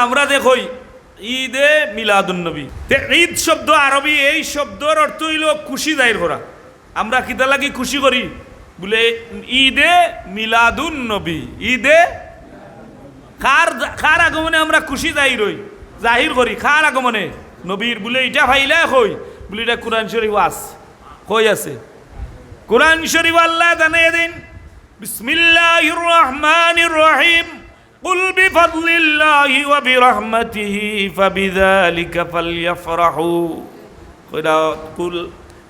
আমরা দেখই ঈদে মিলাদুন্নবী। ঈদ শব্দ আরবি, এই শব্দর অর্থ হইল খুশি জাহির করা। আমরা কিতা লাগি খুশি করি বলে ঈদে মিলাদুন্নবী, ঈদে কার আগমনে আমরা খুশি জাহির করি, কার আগমনে? নবীর। বলে এটা ভাইলা কই বলে এটা কোরআন শরীফ কই আছে। কোরআন শরীফ আল্লাহ জানিয়ে দিন, বিসমিল্লাহির রহমানির রহিম, কুল বিফাদলিল্লাহি ওয়া বিরহমাতিহি ফাবিযালিকা ফালইফরাহু। কইরা কুল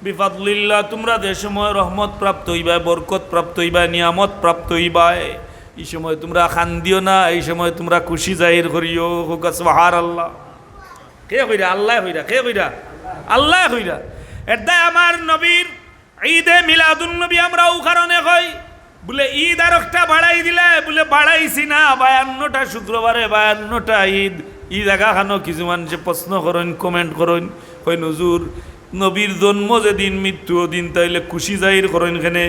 বিফাদলিল্লাহ, তোমরা যে সময় রহমত প্রাপ্ত হইবা, বরকত প্রাপ্ত হইবা, নিয়ামত প্রাপ্ত হইবা, এই সময় তোমরা খান্দিও না, এই সময় তোমরা খুশি জাহির করিও। সুবহানাল্লাহ। কে কইরা? আল্লাহ কইরা। কে কইরা? আল্লাহ কইরা। এটা আমার নবীর ঈদে মিলাদুন্নবী আমরা ও কারণে কই বলে ঈদ আর একটা বাড়াই দিলে বলে বাড়াইছি না, 52টা শুক্রবারে 52টা ঈদ। ঈদ আগা খানো কিছু মানুষে প্রশ্ন করেন, কমেন্ট করেন, কই নজুর নবীর জন্ম যেদিন মৃত্যু দিন তাইলে খুশি জাহির করেন এখানে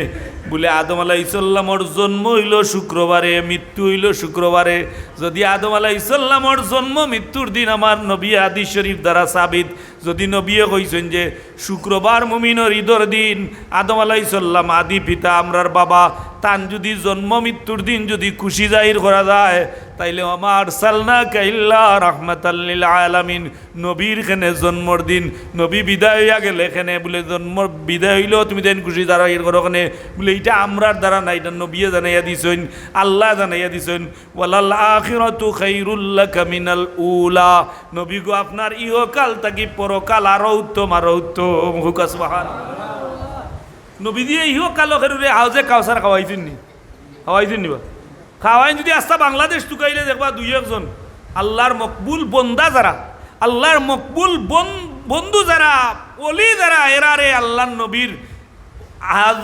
বলে আদম আলাইহিস সালামর জন্ম হইল শুক্রবারে, মৃত্যু হইল শুক্রবারে। যদি আদম আলাইহিস সালামর জন্ম মৃত্যুর দিন আমার নবী হাদিস শরীফ দ্বারা সাবিত, যদি নবীয়ে কইছেন যে শুক্রবার মুমিনের ঈদর দিন, আদম আলাইহিস সালাম আদি পিতা আমরার বাবা, তান যদি জন্ম মৃত্যুর দিন যদি খুশি জাহির করা যায় তাইলে আমার সালনাকা ইল্লা রাহমাতাল লিল আলামিন, নবীর খানে জন্মর দিন নবী বিদায় হইয়া গেলে এখানে বলে জন্ম বিদায় হইলেও তুমি দেন খুশি জাহির করো ওখানে বলে এটা আমরার দ্বারা না, এটা নবীয়ে জানাইয়া দিছেন, আল্লাহ জানাইয়া দিছেন। ওয়ালাল আখিরাতু খায়রুল লাকা মিনাল উলা, নবী গো আপনার ইহকাল থাকি পরকাল আরো উত্তম, আরো উত্তম। সুবহানাল্লাহ। নবী দিয়ে ইহকাল খেরুরে হাউজে কাউসার খাওয়াইছেন নি? খাওয়াইছেন নিবা? খাওয়াইন যদি আস্তা বাংলাদেশ টুকাইলে দেখবা দুই একজন আল্লাহর মকবুল বন্দা যারা, আল্লাহর মকবুল বন্ধু যারা, ওলি যারা, এরারে আল্লাহর নবীর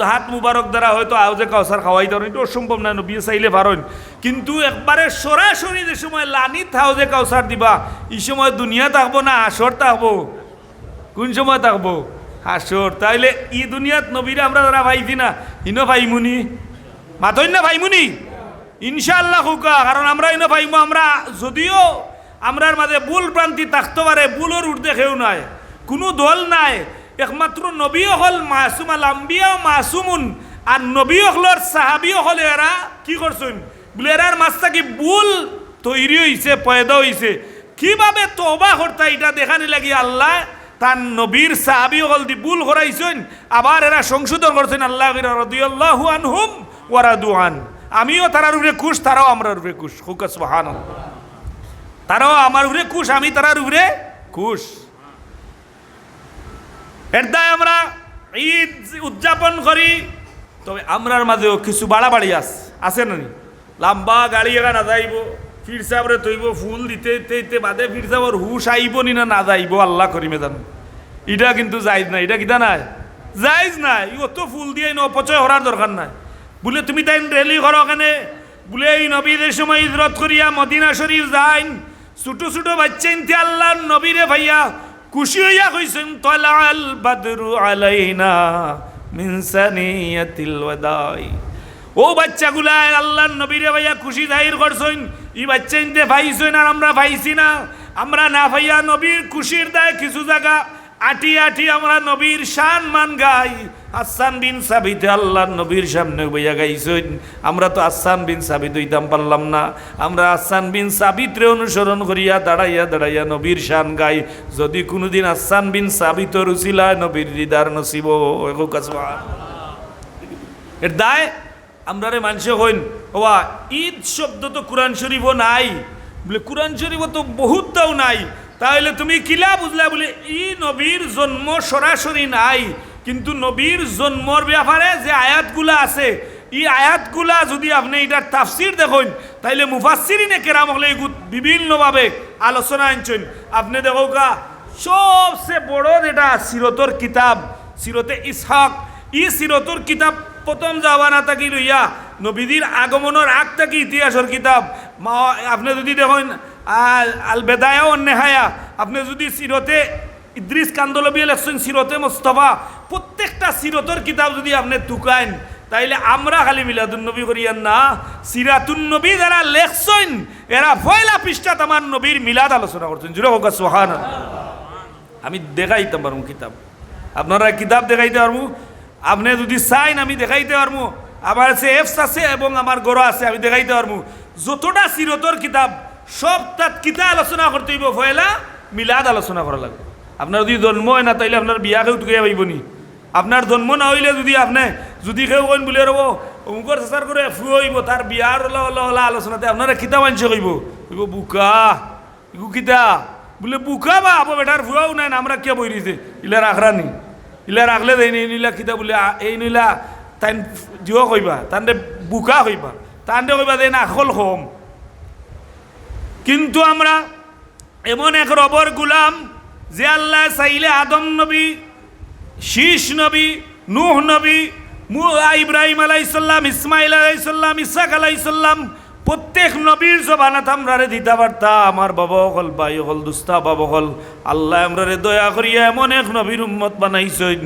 হাত মুবারক দ্বারা হয়তো হাউজে কাউসার খাওয়াইতে পারেন, এটা অসম্ভব না, নবী চাইলে পারেন। কিন্তু একবারে সরাসরি যে সময় লানিত হাউজে কাউসার দিবা, এই সময় দুনিয়া থাকবো না আসর থাকবো? কোন সময় থাকবো? হাসর। তাইলে ই দুনিয়াত নবীরা আমরা যারা ভাইছি না, ইনো ভাইমুনি মাতই না, ভাইমুনি ইনশাআল্লাহ হুকা। কারণ আমরা ইনো ভাইমু, আমরা যদিও আমরার মাঝে ভুল ভ্রান্তি থাকতে পারে, ভুলের ঊর্ধ্বে কেউ নাই, কোনো দল নাই, একমাত্র নবী হল মাসুম, আল আম্বিয়া মাসুমুন। আর নবী হলর সাহাবি হলে এরা কি করছেন বলে এরার মাঝটা কি ভুল তৈরি হয়েছে, পয়দা হয়েছে, কিভাবে তওবা করতে এটা দেখানি লাগি আল্লাহ তার নবীর সাহাবি হল দি ভুল করাইছেন, আবার এরা সংশোধন করছেন। আল্লাহ রাদিয়াল্লাহু আনহুম ওয়া রাদু আন, আমিও তারার উপরে খুশ, তারাও আমার উপরে খুশ। সুবহানাল্লাহ। তারাও আমার উপরে খুশ, আমি তারার উপরে খুশ। এর দায় আমরা ঈদ উদযাপন করি, তবে আমরার মাঝেও কিছু বাড়াবাড়ি আছে না? লম্বা গাড়ি এগা না যাইব, ফির সাবরে তৈব ফুল দিতে বাদে ফির সাবর হুশ আইব নি না যাইব আল্লাহ করিমে জানো। এটা কিন্তু যাইজ নাই, এটা কিতা নাই, যাইজ নাই। অত ফুল দিয়ে অপচয় করার দরকার নাই। বলে তুমি তাই রেলি করো ওখানে বলে এই নবীদের সময় হিজরত করিয়া মদিনা শরীফ যাইন, ছোট ছোট বাচ্চা ইনতে আল্লাহর নবীরে ভাইয়া খুশি হইয়া কইছেন তালাল বাদরু আলাইনা মিন সানিয়াতিল ওয়াদাই। ও বাচ্চাগুলা আল্লাহর নবীরে ভাইয়া খুশি জাহির করছেন, এই বাচ্চা ইনতে ভাইছেন আর আমরা ভাইছি না। আমরা না ভাইয়া নবীর খুশির দায় কিছু জায়গা আটি আটি আমরা নবীর শান মান গাই। হাসান বিন সাবিত আল্লাহর নবীর সামনে বইয়া গাইছেন, আমরা তো হাসান বিন সাবিত হইতাম পারলাম না, আমরা হাসান বিন সাবিতরে অনুসরণ করিয়া দাঁড়াইয়া দাঁড়াইয়া নবীর শান গাই। যদি কোনোদিন হাসান বিন সাবিতর উসিলায় নবীর হৃদার নসিব এর দায় আমরা রে মানুষে হইন। ওয়া ঈদ শব্দ তো কোরআন শরীফও নাই, বলে কোরআন শরীফও তো বহুতটাও নাই, তাহলে তুমি কিলা বুঝলা বলে ই নবীর জন্ম সরাসরি নাই, কিন্তু নবীর জন্মর ব্যাপারে যে আয়াতগুলা আছে এই আয়াতগুলা যদি আপনি এটার তাফসির দেখেন তাইলে মুফাসসিরিনে কেরাম হলে বিভিন্নভাবে আলোচনা আনছেন। আপনি দেখো কা সবচেয়ে বড় যেটা সিরতর কিতাব, সিরতে ইসহাক, ই সিরতর কিতাব প্রথম জামানা থাকি লইয়া নবীদের আগমনের আগ থাকি ইতিহাসের কিতাব। আপনি যদি দেখেন আল বেদায়া ও নেহায়া, আপনি যদি সিরতে ইদ্রিস কান্দলবী লেখছেন সিরতে মুস্তাফা, প্রত্যেকটা সিরতর কিতাব যদি আপনি টুকাইন তাইলে আমরা খালি মিলাদুন নবী করিয়ান না, সিরাতুন নবী যারা লেখছেন এরা পয়লা পৃষ্ঠাত আমার নবীর মিলাদ আলোচনা করছেন। জুড়ে হোক সুবহানাল্লাহ। আমি দেখাইতাম পারবো কিতাব, আপনারা কিতাব দেখাইতে পারবো, আপনি যদি চাইন আমি দেখাইতে পারবো। আমার কাছে এফস আছে এবং আমার গড় আছে, আমি দেখাইতে পারবো। যতটা সিরতর কিতাব সব তাত কিতা আলোচনা করতে হইব, পয়লা মিলাদ আলোচনা করা লাগবে। আপনার যদি জন্ম হয় না তাইলে আপনার বিয়া কেউ টুকিয়া পাইব নি। আপনার জন্ম না হইলে যদি আপনি যদি কেউ কইন বলে রব অমুকর চেষ্টার করে ফুয়ে হইব তার বিয়ার ওলা আলোচনাতে আপনারা কিতা মানছে কইব বুকা ইগু কিতা বলে বুকা বা আবো বেটার ফুয়াও নাই না আমরা কে বই দিছে ইলা রাখরানি ইলা রাখলে দেয়নি নীলা কিতা বলে এই নীলা তাই জিও কইবা তান্ডে বুকা কইবা তান্ডে কইবা দেয় না আকল কম। কিন্তু আমরা এমন এক রবর গুলাম যে আল্লাহ চাইলে আদম নবী, শীষ নবী, নূহ নবী, ইব্রাহিম আলাইসাল্লাম, ইসমাইল আলাইসাল্লাম, ইসাক আলাইসাল্লাম প্রত্যেক নবীর জবানাত আমরারে দিতে পারতা। আমার বাবা হল ভাই হল দুস্তা বাবা হল আল্লাহ আমরারে দয়া করিয়া এমন এক নবীর উম্মত বানাইছেন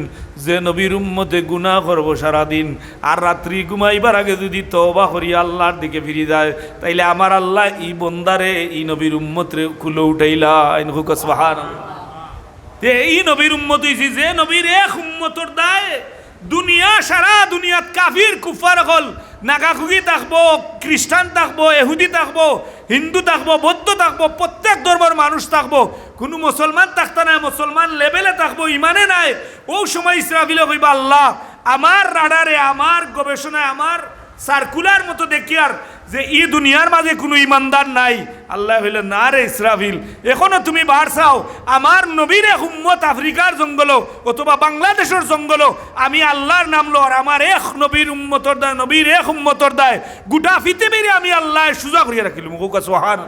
যে নবীর উম্মতে গুনাহ করবো সারাদিন, আর রাত্রি ঘুমাইবার আগে যদি তওবা করিয়া আল্লাহর দিকে ফিরে যায় তাইলে আমার আল্লাহ ই বন্দারে ই নবীর উম্মতরে খুলে উঠাইলা হুক সুবহানাল্লাহ। এই নবীর উম্মত হইছি যে নবীর এক উম্মতর দায় দুনিয়া সারা দুনিয়াত কাফির কুফার হল নাগাখুগি থাকবো, খ্রিস্টান থাকবো, এহুদি থাকবো, হিন্দু থাকবো, বৌদ্ধ থাকবো, প্রত্যেক ধর্মের মানুষ থাকবো, কোনো মুসলমান থাকতে নাই, মুসলমান লেভেলে থাকবো, ইমানে নাই। ও সময় ইসরাফিলে কইবা আল্লাহ আমার রাডারে আমার গবেষণায় আমার সার্কুলার মতো দেখি আর যে ই দুনিয়ার মাঝে কোনো ইমানদার নাই। আল্লাহ হইলে না রে ইসরাফিল এখনো তুমি বার চাও আমার নবীর এক উম্মত আফ্রিকার জঙ্গল অথবা বাংলাদেশের জঙ্গল আমি আল্লাহর নাম লো আর আমার এক নবীর উম্মতর দায় নবীর এক উম্মতর দায় গোটা পৃথিবীরে আমি আল্লাহ সুজা করিয়া রাখিল মুখা সোহান।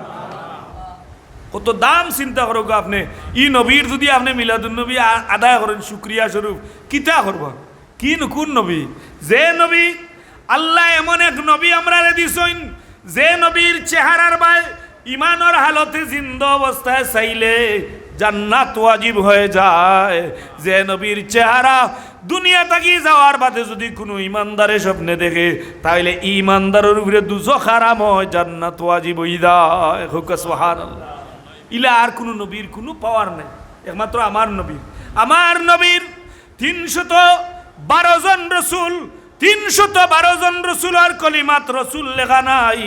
কত দাম চিন্তা করো আপনি ই নবীর যদি আপনি মিলাদুন নবী আদায় করেন শুক্রিয়া স্বরূপ কিতা করবা কি কোন নবী যে নবী আল্লাহ এমন এক নবী আমরা দিছেন যে নবীর চেহারার বাই ইমানের হালতে জিন্দা অবস্থায় চাইলে জান্নাত ওয়াজিব হয়ে যায়, যে নবীর চেহারা দুনিয়া থাকি যাওয়ার বাদে যদি কোনো ইমানদারে স্বপ্নে দেখে তাহলে ইমানদারের উপরে দুজখ হারাম হয়, জান্নাত ওয়াজিব হয়ে যায়। সুবহানাল্লাহ। ইলা আর কোনো নবীর কোনো পাওয়ার নেই, একমাত্র আমার নবীর। আমার নবীর 312 জন রসুল, 312 জন রসুল আর কলিমাত রসুল লেখা নাই,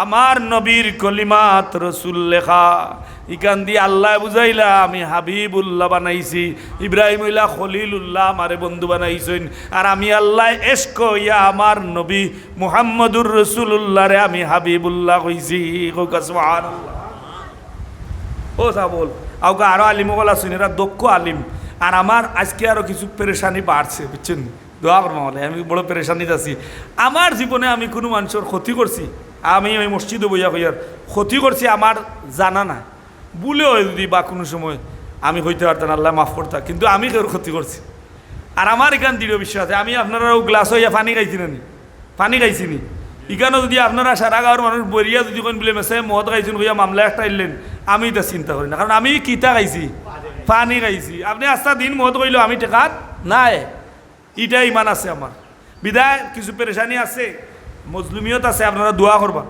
আমার নবীর কলিমাত রসুল লেখা। ইকান দিয়ে আল্লাহ বুঝাইলা আমি হাবিবুল্লাহ বানাইছি, ইব্রাহিম হইলা খলিলুল্লাহ আমারে বন্ধু বানাইছেন, আর আমি আল্লাহ এশক ইয়া আমার নবী মুহাম্মদুর রসুল্লাহ রে আমি হাবিবুল্লাহ কইছি। সুবহানাল্লাহ। ও তা বল আউকা আরো আলিম বলা শুনেরা দক্ষ আলিম, আর আমার আজকে আরো কিছু পেরেশানি বাড়ছে বুঝছেন, দোয়া করবো বলে আমি বড় পেরেশানিতে আছি। আমার জীবনে আমি কোনো মানুষের ক্ষতি করছি, আমি ওই মসজিদে বইয়া হইয়ার ক্ষতি করছি আমার জানা না, বলে হয় যদি বা কোনো সময় আমি হইতে পারতাম আল্লাহ মাফ করতাম, কিন্তু আমি কেউ ক্ষতি করছি। আর আমার এখান দৃঢ় বিশ্বাস আছে আমি আপনারাও গ্লাস হইয়া পানি খাইছি না নি, পানি খাইছি নি, এখানেও যদি আপনারা সারা গাঁর মানুষ বরিয়া যদি কোন বলে মেসে মদ খাইছেন হইয়া মামলা একটা এলেন আমি এটা চিন্তা করি না, কারণ আমি কিতা খাইছি পানি খাইছি। আপনি আস্তা দিন মদ কইলেও আমি টেকাত নাই, এটা ইমান আছে আমার। বিদায় কিছু পেরেশানি আছে, মজলুমিয়ত আছে, আপনারা দোয়া করবা।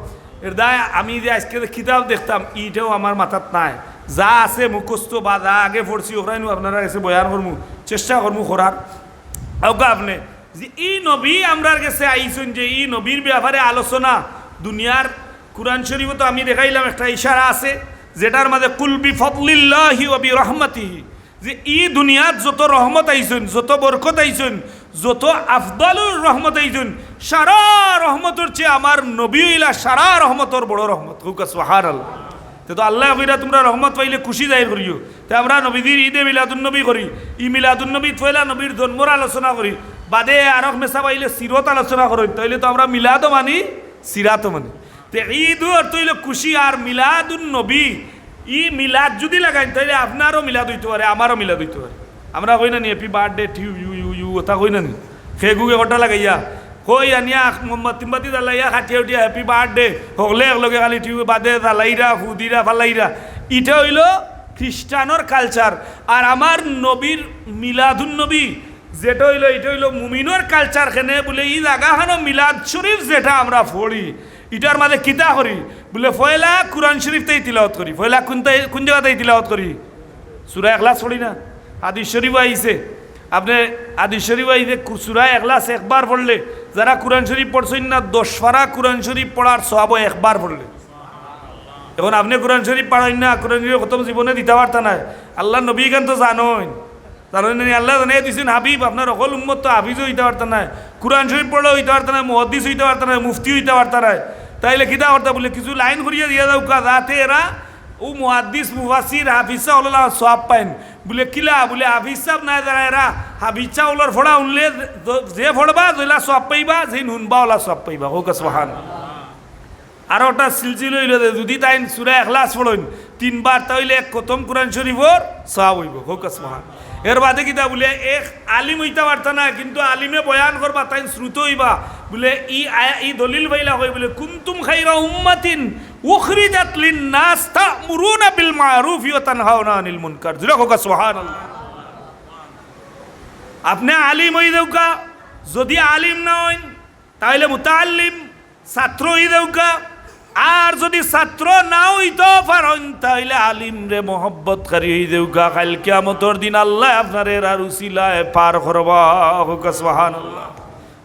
এর দায় আমি যে আজকে কিতাব দেখতাম ইটাও আমার মাথাত নাই, যা আছে মুখস্থ বা যা আগে পড়ছি ওরাই আপনারা এসে বয়ান করবো চেষ্টা করবো করার। ওকা আপনি যে ই নবী আমরার কাছে আইছেন যে ই নবীর ব্যাপারে আলোচনা দুনিয়ার কুরআন শরীফ তো আমি দেখাইলাম একটা ইশারা আছে যেটার মাঝে কুল বিফদলিল্লাহি ওয়া বিরহমাতিহি, যে ই দুনিয়াত যত রহমত আইছেন যত বরকত আইছেন যত আফদালুর রহমত আইছেন সারা রহমতের চেয়ে আমার নবী হইলা সারা রহমতর বড় রহমত। সুবহানাল্লাহ। তো আল্লাহ কইরা তোমরা রহমত পাইলে খুশি জাহির করিও, তো আমরা নবীদের ঈদে মিলাদুন নবী করি, ই মিলাদুন নবী পয়লা নবীর জন্মর আলোচনা করি, বাদে আরক মেসা পাইলে সিরত আলোচনা করি, তাইলে তো আমরা মিলাদও মানি সিরাতও মানি। তো ঈদও অর্থ হইল খুশি, আর মিলাদুন নবী ই মিলাদ যদি লাগাই তাইলে আপনারও মিলাদ হইতে পারে আমারও মিলাদ হইতে পারে। আমরা কই না নি happy birthday to you you you ওটা কই না নি ফেগুকে কটা লাগাইয়া কই আনিয়া মোমবাতি জ্বালাইয়া খাটিয়া উঠিয়া হ্যাপি বার্থডে হলে একলগে খালি টিউ বাদে জ্বালাইরা হুদিরা ফালাইরা, এটা হইল খ্রিস্টানোর কালচার। আর আমার নবীর মিলাদুন নবী যেটা হইলো এটা হইলো মুমিনের কালচার খেনে বলে ই জায়গাখানো মিলাদ শরীফ যেটা আমরা পড়ি এটার মাঝে কিতা করি বলে ফয়লা কুরআন শরীফতেই তিলাওয়াত করি ফয়লা কোন জায়গাতেই তিলাওয়াত করি সূরা ইখলাস পড়ি না হাদিস শরীফ আইছে আপনি হাদিস শরীফ আইছে সূরা ইখলাস একবার পড়লে যারা কুরআন শরীফ পড়ছেন না 10 পারা কুরআন শরীফ পড়ার সওয়াব একবার পড়লে এখন আপনি কোরআন শরীফ পড়েন না কোরআন শরীফ খতম জীবনে দিতে পারতা না আল্লাহ নবী গান তো জানেন আল্লাহ জানিয়ে দিয়েছেন হাবিব আপনার অকল উম্মত তো হাফিজও হইতে পারত না কোরআন শরীফ পড়লেও হইতে পারত না মুহাদ্দিস হইতে পারত না মুফতি হইতে পারত না তাইলে কিতা করতে বলে কিছু লাইন করিয়া দিয়ে দাও যাতে এরা ও মুহাদ্দিস মুফাসির হাফিজ সাহেব সওয়াব পাইন বলে কিলা বলে হাফিজ সাহেব না যারা এরা হাফিজ সাহেবের ফড়া উনলে যে ফড়বা জইলা সওয়াব পাইবা যে নুনবা ওলা সওয়াব পাইবা হোক সুবহানাল্লাহ আর ওটা সিলসিলা হইল যদি তাই সূরা ইখলাস পড়েন 3 বার তাইলে খতম কোরআন শরীফর সওয়াব হইব হোক সুবহানাল্লাহ এর বাদে কিতা বলে এক আলিম হইতে পারত না কিন্তু আলিমে বয়ান করবা তাই শ্রুত হইবা বলে ই দলিল পাইলা কই বলে কুনতুম খায়রা উম্মাতিন উখরিজাত লিন-নাস তা'মুরুনা বিল মা'রুফ ওয়া তানহাউনা আনিল মুনকার জোরে হোক সুবহানাল্লাহ আপনি আলিম হই দেউকা যদি আলিম না হইন তাইলে মুতাআল্লিম ছাত্র হই দেউকা আর যদি ছাত্র না হইতো পারেন তাইলে আলিম রে মোহব্বত করি হই দেউকা কাল কিয়ামতের দিন আল্লাহ আপনার এর আর উসিলায় পার করবা হোক সুবহানাল্লাহ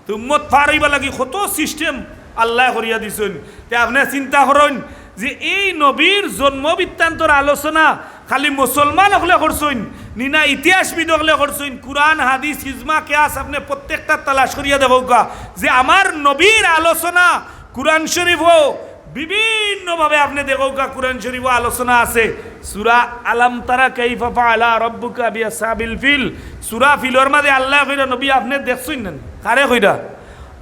তো উম্মত পার হইবা লাগি কত সিস্টেম আল্লাহ করিয়া দিছেন তে আপনি চিন্তা করেন যে এই নবীর জন্ম বৃত্তান্তর আলোচনা খালি মুসলমান হলে করছেন নিনা ইতিহাসবিদ হলে করছেন কুরআন হাদিস ইজমা কিয়াস আপনি প্রত্যেকটা তালাশ করিয়া দেবকা যে আমার নবীর আলোচনা কুরআন শরীফ বিভিন্নভাবে আপনি দেখোকা কুরআন শরীফ আলোচনা আছে সূরা আলাম তারা কাইফা ফাআলা রাব্বুকা বিআসহাবিল ফিল সূরা ফিলর মধ্যে আল্লাহ কইরা নবী আপনি দেখছেন না কারে কইরা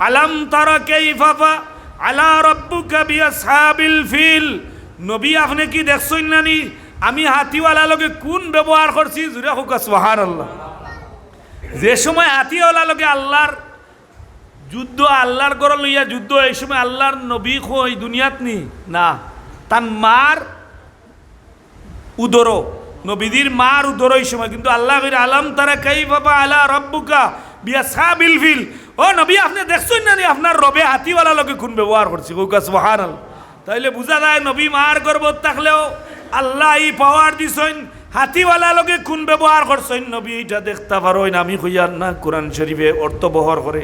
আলাম তারা কাইফা ফাআলা রাব্বুকা বিআসহাবিল ফিল নবী আপনি কি দেখছেন না নি আমি হাতিওয়ালা লগে কোন ব্যবহার করছি জুরে হোক সুবহানাল্লাহ যে সময় হাতিওয়ালা লগে আল্লাহর যুদ্ধ আল্লাহর ঘর লইয়া যুদ্ধ এই সময় আল্লাহর নবী কই দুনিয়াত নি না তার মার উদর নবীদের মার উদর এই সময় কিন্তু আল্লাহ কইরা আলাম তারা কাইফা ফাআলা রাব্বুকা বিআসহাবিল ফিল ও নবী আপনি দেখছেন না নি আপনার রবে হাতিওয়ালা লগে কোন ব্যবহার করছি হোক সুবহানাল্লাহ তাইলে বুঝা যায় নবী মার গর্ভত থাকলেও আল্লাহ এই পাওয়ার দিছেন হাতিওয়ালা লগে কোন ব্যবহার করছেন নবী এটা দেখতে পারেন আমি কইয়ার না কোরআন শরীফে অর্থ বহর করে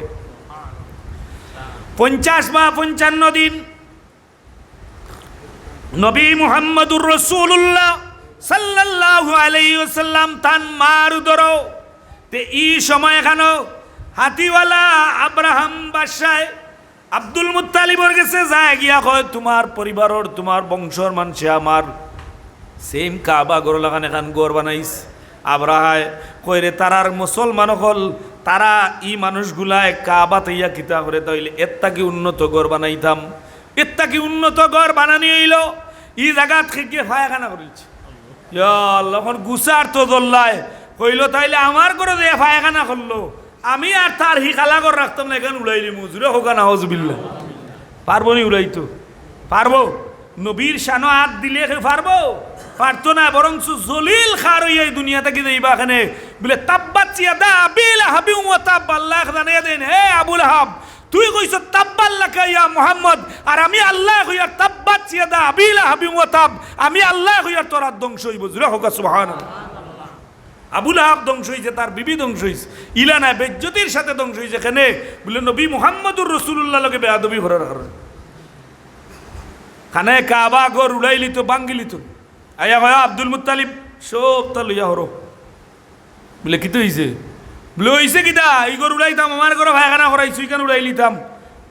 50 বা 55 দিন নবী মুহাম্মদুর রাসূলুল্লাহ সাল্লাল্লাহু আলাইহি ওয়াসাল্লাম তান মার উদরো তে এই সময় এখানে হাতিওয়ালা আব্রাহাম বাদশাহ আব্দুল মুত্তালিবর কাছে যায় গিয়া কয় তোমার পরিবারের তোমার বংশর মানুষে আমার সেম কাবা গড় লাগান এখান গড় বানাইস আব্রাহায় কইরে তারার মুসলমান হল তারা ই মানুষগুলায় কাবা তৈয়া কিতা করে তাইলে এত্তা কি উন্নত গড় বানাইতাম এত্তা কি উন্নত গড় বানানি হইল ই জায়গা থেকে ফায়খানা করেছে আল্লাহ গুসার তো দল্লায় কইল তাইলে আমার করে যে ফায়খানা করলো আমি আর তার হিকালা করে রাখতাম না এখানে উড়াইলি মুজুরে হোক না হজবিল্লা পারবো নি উড়াইতো পারবো নবীর শানো হাত দিলে পারবো পারতো না বরং জলিল খার হইয়া এই দুনিয়া থেকে যাইবা এখানে বলে তাব্বাত ইয়াদা আবি লাহাবি ওয়া তাব আল্লাহ জানিয়ে দেন হে আবু লাহাব তুই কইছ তাব্বাল্লাকা ইয়া মুহাম্মদ আর আমি আল্লাহ কইয়া তাব্বাত ইয়াদা আবি লাহাবি ওয়া তাব আমি আল্লাহ কইয়া তোর ধ্বংস হইব জুরা হোক সুবহানাল্লাহ আবু লাহাব ধ্বংস হইছে তার বিবি ধ্বংস হইছে ইলা না বেজ্জতির সাথে ধ্বংস হইছে এখানে বলে নবী মুহাম্মদুর রাসূলুল্লাহ লগে বেয়াদবি করার কারণে খানে কাবা গর উড়াইলি তো বাঙ্গিলি তো আয়া ভাই আব্দুল মুত্তালিব সব তা লইয়া হরো বলে কি তো হইছে বলে হইছে কিতা ই গর উড়াইতাম আমার ঘরে ভাইখানা করাইছো কেন উড়াইলিতাম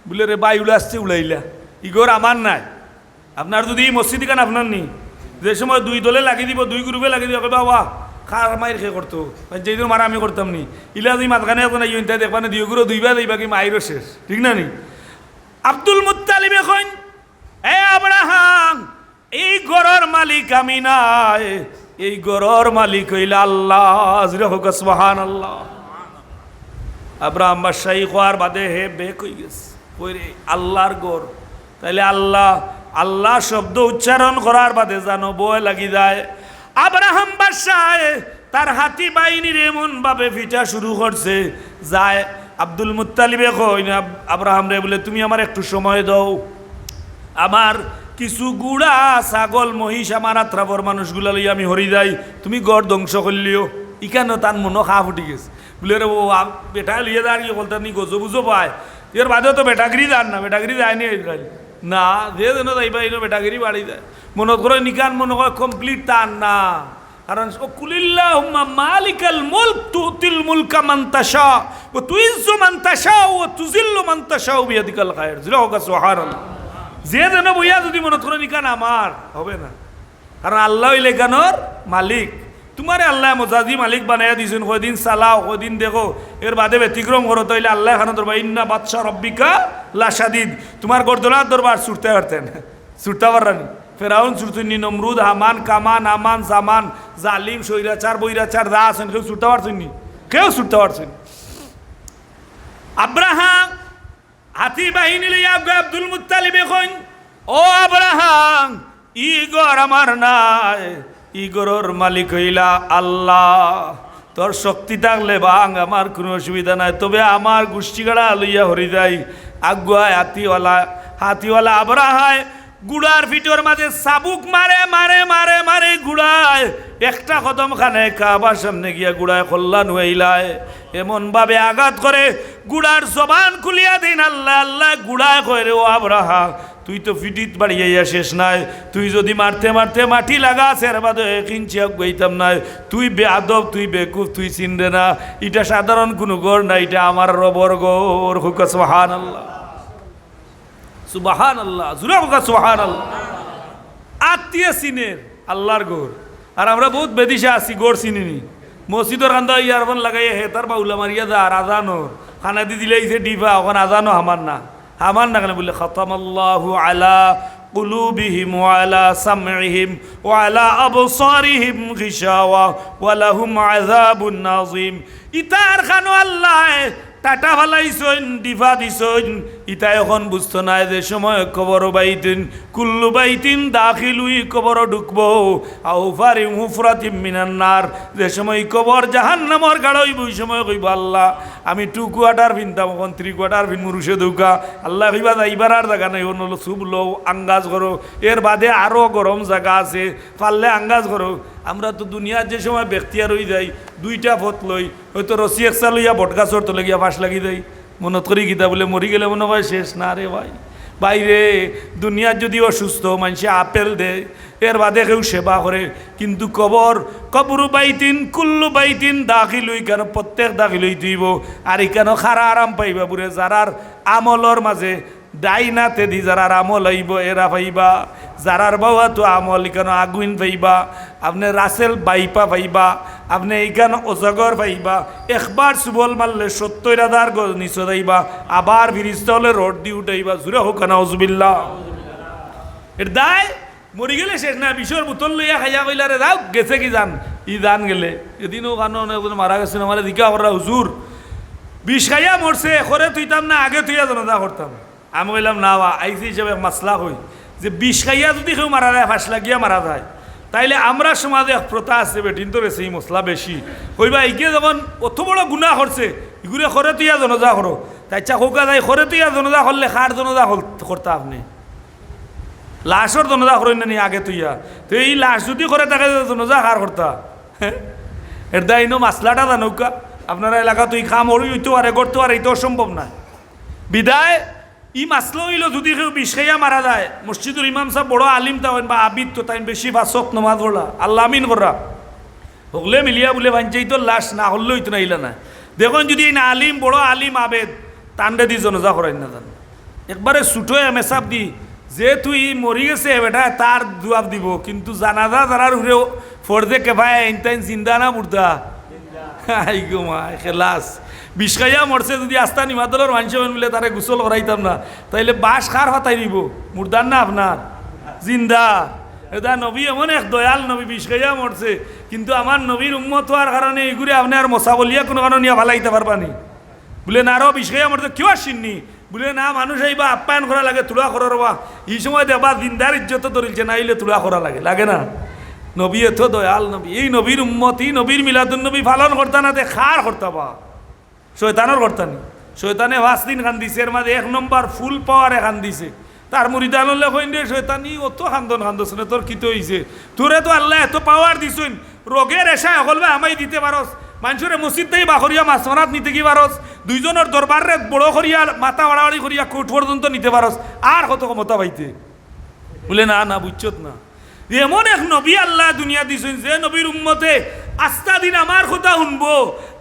বলে রে বাই উড়াচ্ছে উড়াইলা ই গর আমার নাই আপনার যদি মসজিদ কান আপনার নি যে সময় দুই দলে লাগিয়ে দিব দুই গ্রুপে লাগিয়ে দিব বাবা খার মায়ের খেয়ে করতো যেদিন মারা আমি করতাম নি ইলা দুই মাঝখানে এখন ইন্টা দেখবানে দুই গুলো দুইবার এই বাকি মায়েরও শেষ ঠিক না নি আব্দুল মুত্তালিব এখন এ আব্রাহাম এই গরর মালিক আমি নাই এই গরর মালিক হইল আল্লাহ সুবহানাল্লাহ আব্রাহাম বাদশাহী কোয়ার বাদে হে বেক হয়ে গেছে কইরে আল্লাহর গর তাইলে আল্লাহ আল্লাহ শব্দ উচ্চারণ করার বাদে জানো বয় লাগি যায় আব্রাহাম বাদশাহ তার হাতি বাহিনীর এমন ভাবে ফিটা শুরু করছে যায় আব্দুল মুত্তালিবে কই না আব্রাহাম রে বলে তুমি আমার একটু সময় দাও, আমার কিছু গুড়া ছাগল মহিষ আমার আত্রাপর মানুষগুলা লই আমি হরি যাই, তুমি গড় ধ্বংস করলিও। ইখানো তার মনো খা ফুটি গেছে বলে রে ও বেটা লিয়ে দাঁড় গিয়ে বলতে নি গজো বুঝো পায় এর বাদেও তো বেটাগিরি যান না, বেটাগিরি যায়নি না যে যেন যাইবা এই বেটাগিরি বাড়ি যায় মনত করে নিকান মনে হয় কমপ্লিট তার না। কারণ কুলিল্লাহুম্মা মালিকাল মুলক তুতিল মুলকা মান তাশা ওয়া তুইজ্জু মান তাশা ওয়া তুযিল্লু মান তাশা বিয়াদিকাল খায়র। সুবহানাল্লাহ। যে যেন বইয়া যদি মনে করো নিকান আমার হবে না, কারণ আল্লাহ হইলে কানোর মালিক। তোমারে আল্লাহ মজাজি মালিক বানাইয়া দিয়েছেন, কয়দিন চালাও কয়দিন দেখো, এর বাদে ব্যতিক্রম করো তাইলে আল্লাহ এখানে দরবার ইন্না বাদশা রব্বিকা লাশাদিদ। তোমার গর্দনার দরবার ছুটতে পারতেন, ছুটতে পাররানি। ফেরাউন ছুটছেননি, নমরুদ হামান কামান আমান জামান জালিম সৈরাচার বৈরাচার যা আছেন কেউ ছুটতে পারছেননি, কেউ ছুটতে পারছেন। আব্রাহাম হাতি বাহিনী লইয়া আব্দুল মুত্তালিবে কইন, ও আব্রাহাম ই ঘর আমার নাই, ই ঘরের মালিক হইলা আল্লাহ। তোর শক্তি থাকলে ভাঙ, আমার কোনো অসুবিধা নাই, তবে আমার গোষ্ঠীগাড়া লইয়া হরি যাই। আগুয়ায় হাতিওয়ালা আব্রাহায় গুড়ার ভিতর মাঝে চাবুক মারে মারে মারে মারে গুড়ায় একটা কদম খানে কাবার সামনে গিয়া গুড়ায় কল্যাণ হইলায় এমন ভাবে আঘাত করে গুড়ার জবান খুলিয়া দিন। আল্লাহ আল্লাহ গুড়ায় কয় রে ও আব্রাহা, তুই তো ফিটিত বাড়িয়া শেষ নাই, তুই যদি মারতে মারতে মাটি লাগা এর বাদে কিঞ্চি গইতাম নাই, তুই বেআদব, তুই বেকুফ, তুই চিনরে না, এটা সাধারণ কোনো গড় না, এটা আমার রবর গড়। হুকা সুবহানাল্লাহ সুবহানাল্লাহ, জুরা হুকা সুবহানাল্লাহ। আত্মীয় চিনের আল্লাহর গড়, আর আমরা বহুত বেদিশা আছি গড় চিনিনি। মসজিদর কান্দা ইয়ারফোন লাগাইয়া হেতার বাউলা মারিয়া যা আর আজানো খানা দি দিলে ইসে ডিফা ওখানে আজানো হামার না, হামার না কেন বললে খতামাল্লাহু আলা কুলুবিহিম ওয়া আলা সামইহিম ওয়া আলা আবসারিহিম গিশাওয়া ওয়া লাহুম আযাবুন নাযীম। ইতার খানো আল্লাহ টাটা ফালাইছইন, ডিফা দিছইন, ইতা এখন বুঝতো না যে সময় কবর বাইতিন কুল্লু বাইতিন দাখিলুই কবর ঢুকবো আউফারি মুফরাতিম মিনান্নার, যে সময় কবর জাহান্নামর গাড়ইব ওই সময় কইব আল্লাহ আমি 2 কোয়ার্টার ভিনতাম এখন 3 কোয়ার্টার ভিন মুরুষে দৌকা। আল্লাহ কইবা যাইবার আর জায়গা নাই, অন্য চুপ লও আঙ্গাজ করো, এর বাদে আরও গরম জায়গা আছে পারলে আঙ্গাজ করো। আমরা তো দুনিয়ার যে সময় ব্যক্তিয়ার হয়ে যাই 2টা পথ লই, হয়তো রসি একসা লইয়া বটগাছর তো লাগিয়া ফাঁস লাগি দেয়, মনত করি গীতা বলে মরি গেলে মনে হয় শেষ না রে ভাই। বাইরে দুনিয়ার যদি অসুস্থ মানুষে আপেল দেয়, এর বাদে কেউ সেবা করে, কিন্তু কবরু বাইতিন কুল্লু বাইতিন দাখিলই কেন প্রত্যেক দাখিলই দিব। আর এখানে খারা আরাম পাইবা বুড়ে যারার আমলর মাঝে ডাইনাতে দি যারার আমল আইব এরা পাইবা, যারার বাবা তো আমল এখানে আগুন পাইবা, আপনি রাসেল বাইপা পাইবা, আপনি এইখানে অজগর পাইবা, একবার সুবল মারলে 70,000 গজ নিচে যাইবা, আবার ফিরিস্তা হলে রোড দিয়ে উঠাইবা। জুড়ে হোক না উজবিল্লাহ। এর দায় মরি গেলে শেষ না, বিষর বোতল লইয়া খাইয়া কইলা রে যাও গেছে কি জান ই জান গেলে এদিনও কানো মারা গেছে আমার দিকা করা হুজুর বিষ খাইয়া মরছে, করে তুইতাম না আগে তুইয়া জনতা করতাম। আমি বললাম না আইসি হিসাবে মাসলা হই যে বিষ খাইয়া যদি কেউ মারা যায় ফাঁস লাগিয়া মারা যায়, তাইলে আমরা সমাজে প্রথা আছে বেটিন তো বেশি মশলা বেশি কইবা এইকে যখন অত বড় গুণা করছে এগুলো করে তুইয়া জনজা করো, তাই চা খোকা যায় করে তুইয়া জনজা করলে খার জনজা করতা আপনি লাশর জনজা করেন না নি আগে তুইয়া, তো এই লাশ যদি করে তাকে জনজা খার করতা এর দা ইনো মাসলাটা জানৌকা আপনারা এলাকা তুই খাম ওরই হইতে পারে করতে পারে, এটা অসম্ভব না। বিদায় ই মাসলা হইল যদি কেউ বিষ খাইয়া মারা যায়, মসজিদুল ইমাম সাহেব বড় আলিম তাইন বা আবিদ তো তাই বেশি বাসক নমাজ পড়লা আল্লাহ আমিন করা হগলে মিলিয়া বলে ভাঞ্চাই তো লাশ না হলে হইতো না ইলা না। দেখুন যদি না আলিম বড় আলিম আবেদ তান্ডে দি জনজা করাই না জান, একবারে ছুটো মেসাব দি যে তুই মরি গেছে বেটা তার জবাব দিব, কিন্তু জানাজা যারার ঘুরে ফর্দে কে ভাই ইনতাইন জিন্দা না মুর্দা আই গো মা খেলাস বিষ খাইয়া মরছে যদি আস্তা নিমাদলের মানুষ মিলে তারে গোসল করাইতাম না, তাইলে বাস খার হতাই দিব মুর্দার না আপনার জিন্দা। এটা নবী এমন এক দয়াল নবী বিষ খাইয়া মরছে, কিন্তু আমার নবীর উম্মত হওয়ার কারণে এইগুলি আপনি আর মশা বলিয়া কোনো কারণে নিয়ে ভালাইতে পারবানি বলে না আরও বিষ খাইয়া মরছে কেউ আসেননি বলে না মানুষ এইবা আপ্যায়ন করা লাগে তুলা করার বা এই সময় দেবা জিন্দার ইজ্জত ধরিলছে না আইলে তুলা করা লাগে লাগে না। নবী এত দয়াল নবী, এই নবীর উম্মতি নবীর মিলাদুন নবী পালন করতা না দে খার করতা বা শয়তানোর করতানি। শয়তানে 5 দিন খান দিছে, এর মাঝে 1 নম্বর ফুল পাওয়ারে খান দিছে। তার মুরিদানলে কইন রে শয়তানি অত খান্দন খান্দছ না, তোর কিতে হইছে? তোরে তো আল্লাহ এত পাওয়ার দিছুন, রোগের এসা হলবে আমায় দিতে পারস, মানুষের মসজিদ থেকে বাখরিয়া মাছমারাত নিতে কি পারস, দুইজনের দরবারে বড় করিয়া মাথা বাড়াবাড়ি করিয়া কোর্ট পর্যন্ত নিতে পারস, আর কত ক্ষমতা পাইতে? বলে না না বুঝছত না, এমন এক নবী আল্লাহ দুনিয়া দিছেন যে নবীর উম্মতে আস্তা দিন আমার কথা শুনবো,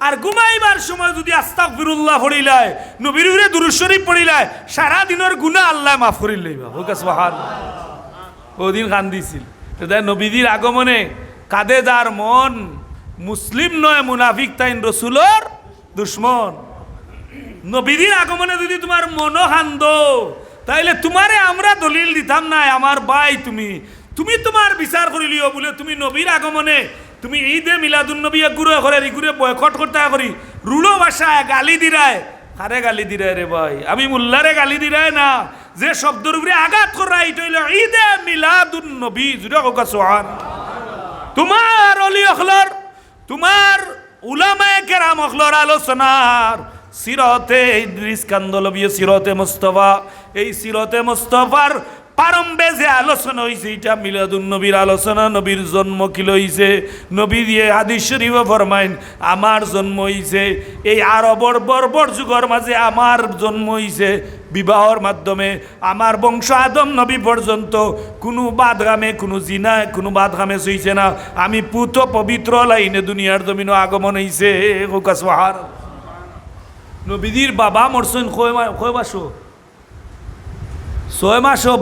আর ঘুমাইবার সময় যদি আস্তাগফিরুল্লাহ পড়িলায়, নবীর উপরে দুরূদ শরীফ পড়িলায়, সারা দিনের গুনাহ আল্লাহ মাফ করিল লইবা। হোক সুবহানাল্লাহ। ওদিন কান দিছিল নবীদের আগমনে, কাঁদে যার মন, মুসলিম নয় মুনাফিক তাইন রসুলোর দুশ্মন। নবীদের আগমনে যদি তোমার মনও কান্দ, তাইলে তোমারে আমরা দলিল দিতাম না, আমার ভাই তুমি তুমি তোমার বিচার করিলিও বলে তুমি নবীর আগমনে তুমি ঈদে মিলাদুন নবী গুরু করে ইগুরে বয়কট করতে করি, রুলো ভাষায় গালি দিরায়। কারে গালি দিরায় রে ভাই? আমি মোল্লারে গালি দিরায় না, যে শব্দের উপরে আঘাত করা এটা হইল ঈদে মিলাদুন নবী। জুড়ে হোক সুবহানাল্লাহ। তোমার অলি অখলর, তোমার উলামায়ে কেরাম অখলর আলোচনার সিরতে ইদ্রিস কান্দলবী সিরতে মুস্তাফা, এই সিরতে মুস্তাফার প্রারম্ভে যে আলোচনা হয়েছে এটা মিলাদুন নবীর আলোচনা। নবীর জন্ম কি লইছে, নবী দিয়ে হাদিস শরীফে ফরমাইন আমার জন্ম হইছে এই আরবর বর্বর যুগের মাঝে, আমার জন্ম হইছে বিবাহর মাধ্যমে। আমার বংশ আদম নবী পর্যন্ত কোনো বাদগামে, কোনো জিনায়, কোনো বাদগামে চইছে না। আমি পুত পবিত্র লাইনে দুনিয়ার জমিনও আগমন হইছে। সুবহানাল্লাহ। নবীদের বাবা মরছেন কয় মাসও? 6 মাসও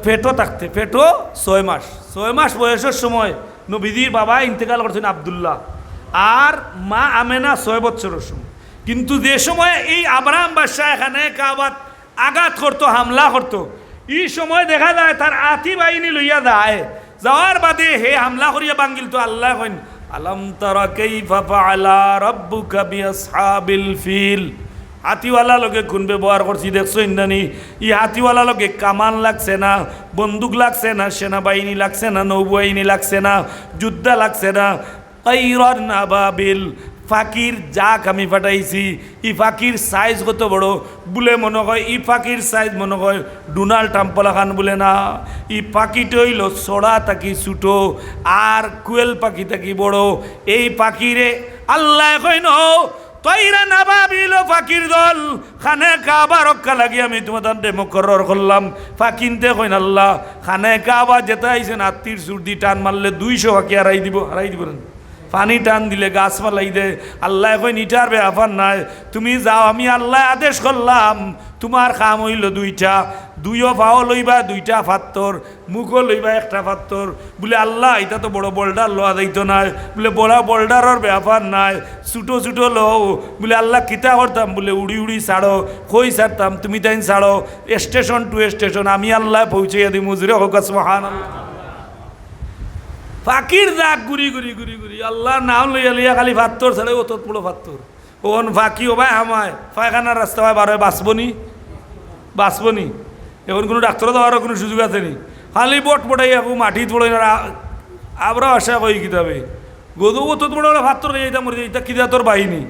পেটও থাকতে, পেটও 6 মাস। 6 মাস বয়সের সময় নবীদের বাবা ইন্তেকাল করছেন আব্দুল্লাহ, আর মা আমেনা 6 বছরের সময়। কিন্তু যে সময় এই আব্রাহাম বাদশাহ এখানে কাবাত আঘাত করতো, হামলা করতো, এই সময় দেখা যায় তার আতি বাহিনী লইয়া যায়। যাওয়ার বাদে হে হামলা করিয়া বাঙ্গিল তো আল্লাহ কইন আলাম তারা কাইফা ফাআলা রাব্বুকা বিআসহাবিল ফিল। হাতিওয়ালা লোকে কোন ব্যবহার করছি দেখছো ইন্দানি? ই হাতিওয়ালা লোকে কামান লাগছে না, বন্দুক লাগছে না, সেনাবাহিনী লাগছে না, নৌবাহিনী লাগছে না, যুদ্ধ লাগছে না। কাইরান আবাবিল, ফাকির যাক আমি পাঠাইছি। ই ফাকির সাইজ কত বড় বলে মনে হয়, ই ফাকির সাইজ মনে হয় ডোনাল্ড ট্রাম্পলা খান বলে না। ই পাখিটা হইল ছড়া তাকি ছুটো, আর কুয়েল পাখি তাকি বড়। এই পাখিরে আল্লাহ কইন তৈরা নাবাবিল ফাকির দল খানে কাবা রক্ষা লাগি আমি তোমাদের মুকরর করলাম। ফাকিনতে কইন আল্লাহ খানে কাবা যেতে আইসেন, আত্মীর সুরদি টান মারলে 200 ফাঁকি হারাই দিব না। পানি টান দিলে গাছ পালাই দে। আল্লাহ কই নিটার ব্যাপার নাই, তুমি যাও, আমি আল্লাহ আদেশ করলাম। তোমার কাম হইল 2টা, 2 পাও লইবা 2টা পাত্তর, মুখও লইবা 1টা পাত্তর। বলে আল্লাহ এটা তো বড় বোল্ডার লওয়া যাইতো নাই। বলে বড় বোল্ডারের ব্যাপার নাই, ছোটো ছোটো লও। বলে আল্লাহ কিতা করতাম? বলে উড়ি উড়ি ছাড়ো। কই ছাড়তাম? তুমি তাই ছাড়ো, স্টেশন টু স্টেশন আমি আল্লাহ পৌঁছাইয়া দিই। মুজরে হোক সুবহানাল্লাহ। ফাকির দাগ ঘুরি ঘুরি ঘুরি ঘুরি আল্লাহর নাম লইয়া লইয়া খালি পাত্তর ছাড়ে, ও তোর বড় পাত্তর। ওন ফাঁকি ও ভাই আমায় পায়খানার রাস্তা হয় বার হয়, বাঁচবনি। এখন কোনো ডাক্তারও দেওয়ারও কোনো সুযোগ আছে নি? খালি বট পটাই এখন মাটি পড়ে আমরা আশা করি কিতাবে গদু ও তোর বড় পাত্তর এইটা মরে এইটা কিতা তোর বাহিনী।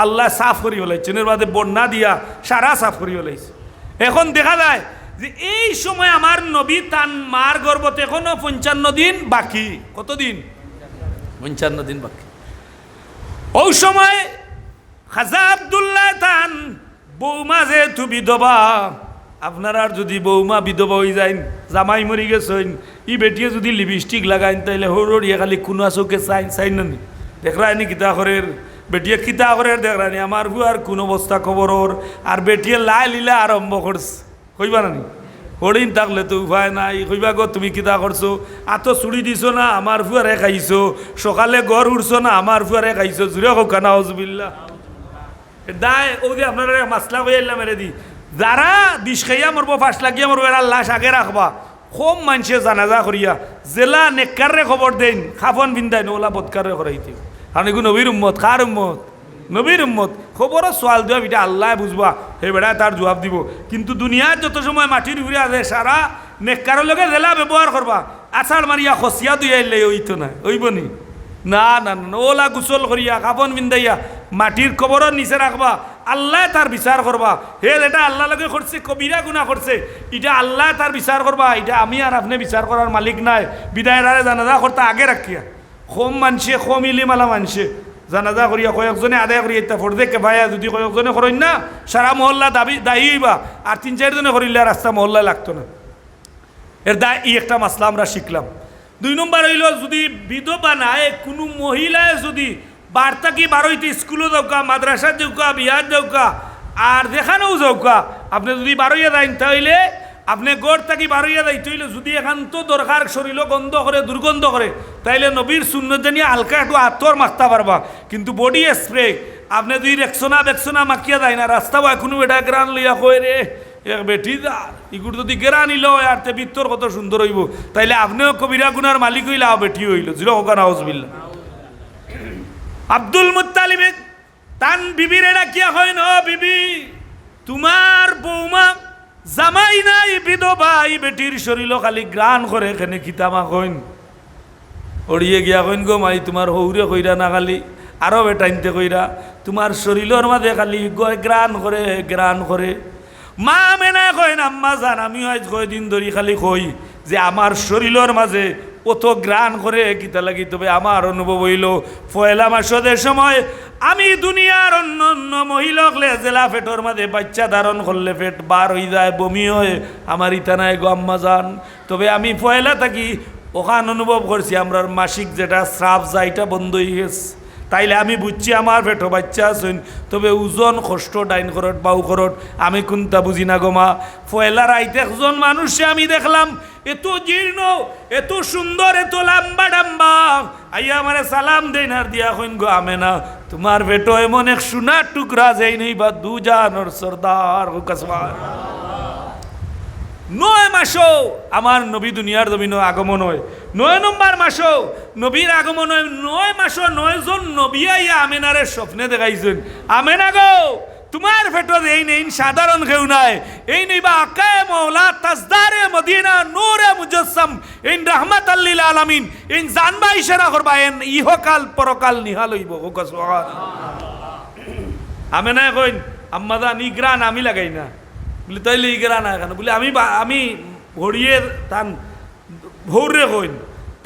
আল্লাহ সাফ করি ফেলাইছে, এর বাদে বন্যা দিয়া সারা সাফ করি ফেলাইছে। এখন দেখা যায় যে এই সময় আমার নবী তান মার গর্ভতে এখনো 55 দিন বাকি। কতদিন? 55 দিন বাকি। ওই সময় খাজা আব্দুল্লাহ তান বৌমা যেহেতু বিধবা, আপনারা যদি বৌমা বিধবা হয়ে যায়, জামাই মরি গেছেন, ই বেটিয়ে যদি লিপস্টিক লাগাইন তাইলে হরিয়া খালি কুনা চোখে চাই নানি দেখরানি কিতা করের বেটিয়ে কিতা করের দেখরানি আমার আর কোন অবস্থা খবর। আর বেটিয়ে লাই লীলা আরম্ভ করছে, কইবা নানি? হরিণ থাকলে তো উপায় নাই। কইবা গো তুমি কিতা করছো? আতো চুড়ি দিছো না আমার ফুয়ারে খাইছো, সকালে গড় উঠছো না আমার ফুয়ারে খাইছো। জুড়ে হোক কানা হজবিল্লা দায় ও যে আপনারা মাসলা হয়ে এলাম মেরে দি। যারা বিষ খাইয়া মরবো, ফাঁস লাগিয়া মরবো, এরা লাশ আগে রাখবা। খুব মানুষে জানাজা করিয়া জেলা নেককারে খবর দেন, খাফন বিন্দাইন, ওলা বৎকারে করাইতে। কারণ এগুলো নবীর উম্মত। কার উম্মত? নবীর উম্মত। খবরও সোয়াল দেওয়া এটা আল্লাহ বুঝবা, সেই বেড়ায় তার জবাব দিব। কিন্তু দুনিয়ার যত সময় মাটির ঘুরে আছে সারা নেককারের লোকে জেলা ব্যবহার করবা, আছাড় মারিয়া খসিয়া দুই আইলে ওইতো না ওইবনি না না না ওলা গোসল করিয়া কাপন বিন্দাইয়া মাটির কবরের নিচে রাখবা আল্লাহ তার বিচার করবা হে এটা আল্লাহ লগে করছে কবিরা গুনাহ করছে এটা আল্লাহ তার বিচার করবা এটা আমি আর আপনি বিচার করার মালিক নাই বিদায়রারে জানাজা করতে আগে রাখিয়া কম মানছে কম ইলিমালা মানছে জানাজা করিয়া কয়েকজনে আদায় করিয়া ইত্যা ফোরদে কে ভাইয়া যদি কয়েকজনে করেন না সারা মহল্লা দায়ী হইবা আর 3-4 জনে করিলে রাস্তা মহল্লায় লাগতো না এর দায় এই একটা মাসলা আমরা শিখলাম 2 নম্বর হইল যদি বিধবা নাই কোনো মহিলায় যদি বার্তা কি বারোইতে স্কুলে যাওকা মাদ্রাসা যাওকা বিহার যাওকা আর দেখানোও যাওকা আপনি যদি বারোইয়া যাইন তাহলে আপনি গড় থাকি বারোইয়া যাইতে হইলে যদি একান্ত দরকার শরীর গন্ধ করে দুর্গন্ধ করে তাইলে নবীর সুন্নত জানিয়ে হালকা একটু আতর মাখতে পারবা কিন্তু বডি স্প্রে আপনি যদি বেকসোনা মাখিয়া যায় না রাস্তা বা কোনো এটা গ্রান লইয়া কয় রে এক বেটি দা ইগুর যদি গেরা নিল আর তে বিত্তর কত সুন্দর হইব তাইলে আপনিও কবিরা গুনার মালিক হইলে বেটি হইল জিরো হোকা নাউজুবিল্লাহ আব্দুল মুত্তালিব তান বিবির এটা কিয়া হয় ন বিবি তোমার বৌমা জামাই নাই বিধবা এই বেটির শরীর খালি গ্রান করে এখানে খিতামা কইন ওড়িয়ে গিয়া কইন গো মাই তোমার হৌরে কইরা না খালি আরো বেটাইনতে কইরা তোমার শরীরের মাঝে খালি গ্রান করে মা মেনা কইন আম্মা জান আমি আজ কয়দিন ধরি খালি কই যে আমার শরীরের মাঝে অত গ্রান করে কিতা লাগি তবে আমার অনুভব হইল পয়লা মাসের সময় আমি দুনিয়ার অন্য অন্য মহিলাকলে জেলা পেটর মাঝে বাচ্চা ধারণ করলে পেট বার হয়ে যায় বমি হয় আমার ইতা নাই গো আম্মা জান তবে আমি পয়লা থাকি ওখান অনুভব করছি আমরা মাসিক যেটা স্রাব যায় এটা বন্ধ হয়ে গেছে তাইলে আমি বুঝছি আমার পেটো বাচ্চা আছেন তবে ওজন কষ্ট ডাইন করট বাউ করট আমি কোনটা বুঝি না গোমা পয়লা রাইতে একজন মানুষে আমি দেখলাম এত জীর্ণ এত সুন্দর এত লম্বা ডাম্বা আইয়া আমারে সালাম দেন আর দিয়া কইন গো আমে না তোমার পেটো এমন এক সোনার টুকরা যাই নেই বা দুজানোর সর্দার কসবার 9 মাসও আমার নবী দুনিয়ার জমিনে আগমন হয় 9 নম্বর মাসও নবীর আগমন হয় 9 মাসও 9 জন নবী আইয়া আমেনারে স্বপ্নে দেখাইছেন আমেনা গো তোমার পেটে এই নেই সাধারণ কেউ নাই এই নেই বা আকায়ে মওলা তাজদারে মদিনা নূরে মুজাসসাম ইন রাহমাতাল লিল আলামিন ইন জানবা ইশারা করবা এন ইহকাল পরকাল নিহাল হইব ও সুবহানাল্লাহ আমেনা কইন আম্মা জান ইগ্রান আমি লাগাই না বলে তাইলে ইগেরা না কেন বলে আমি ভরিয়ে তান ভৌরে কইন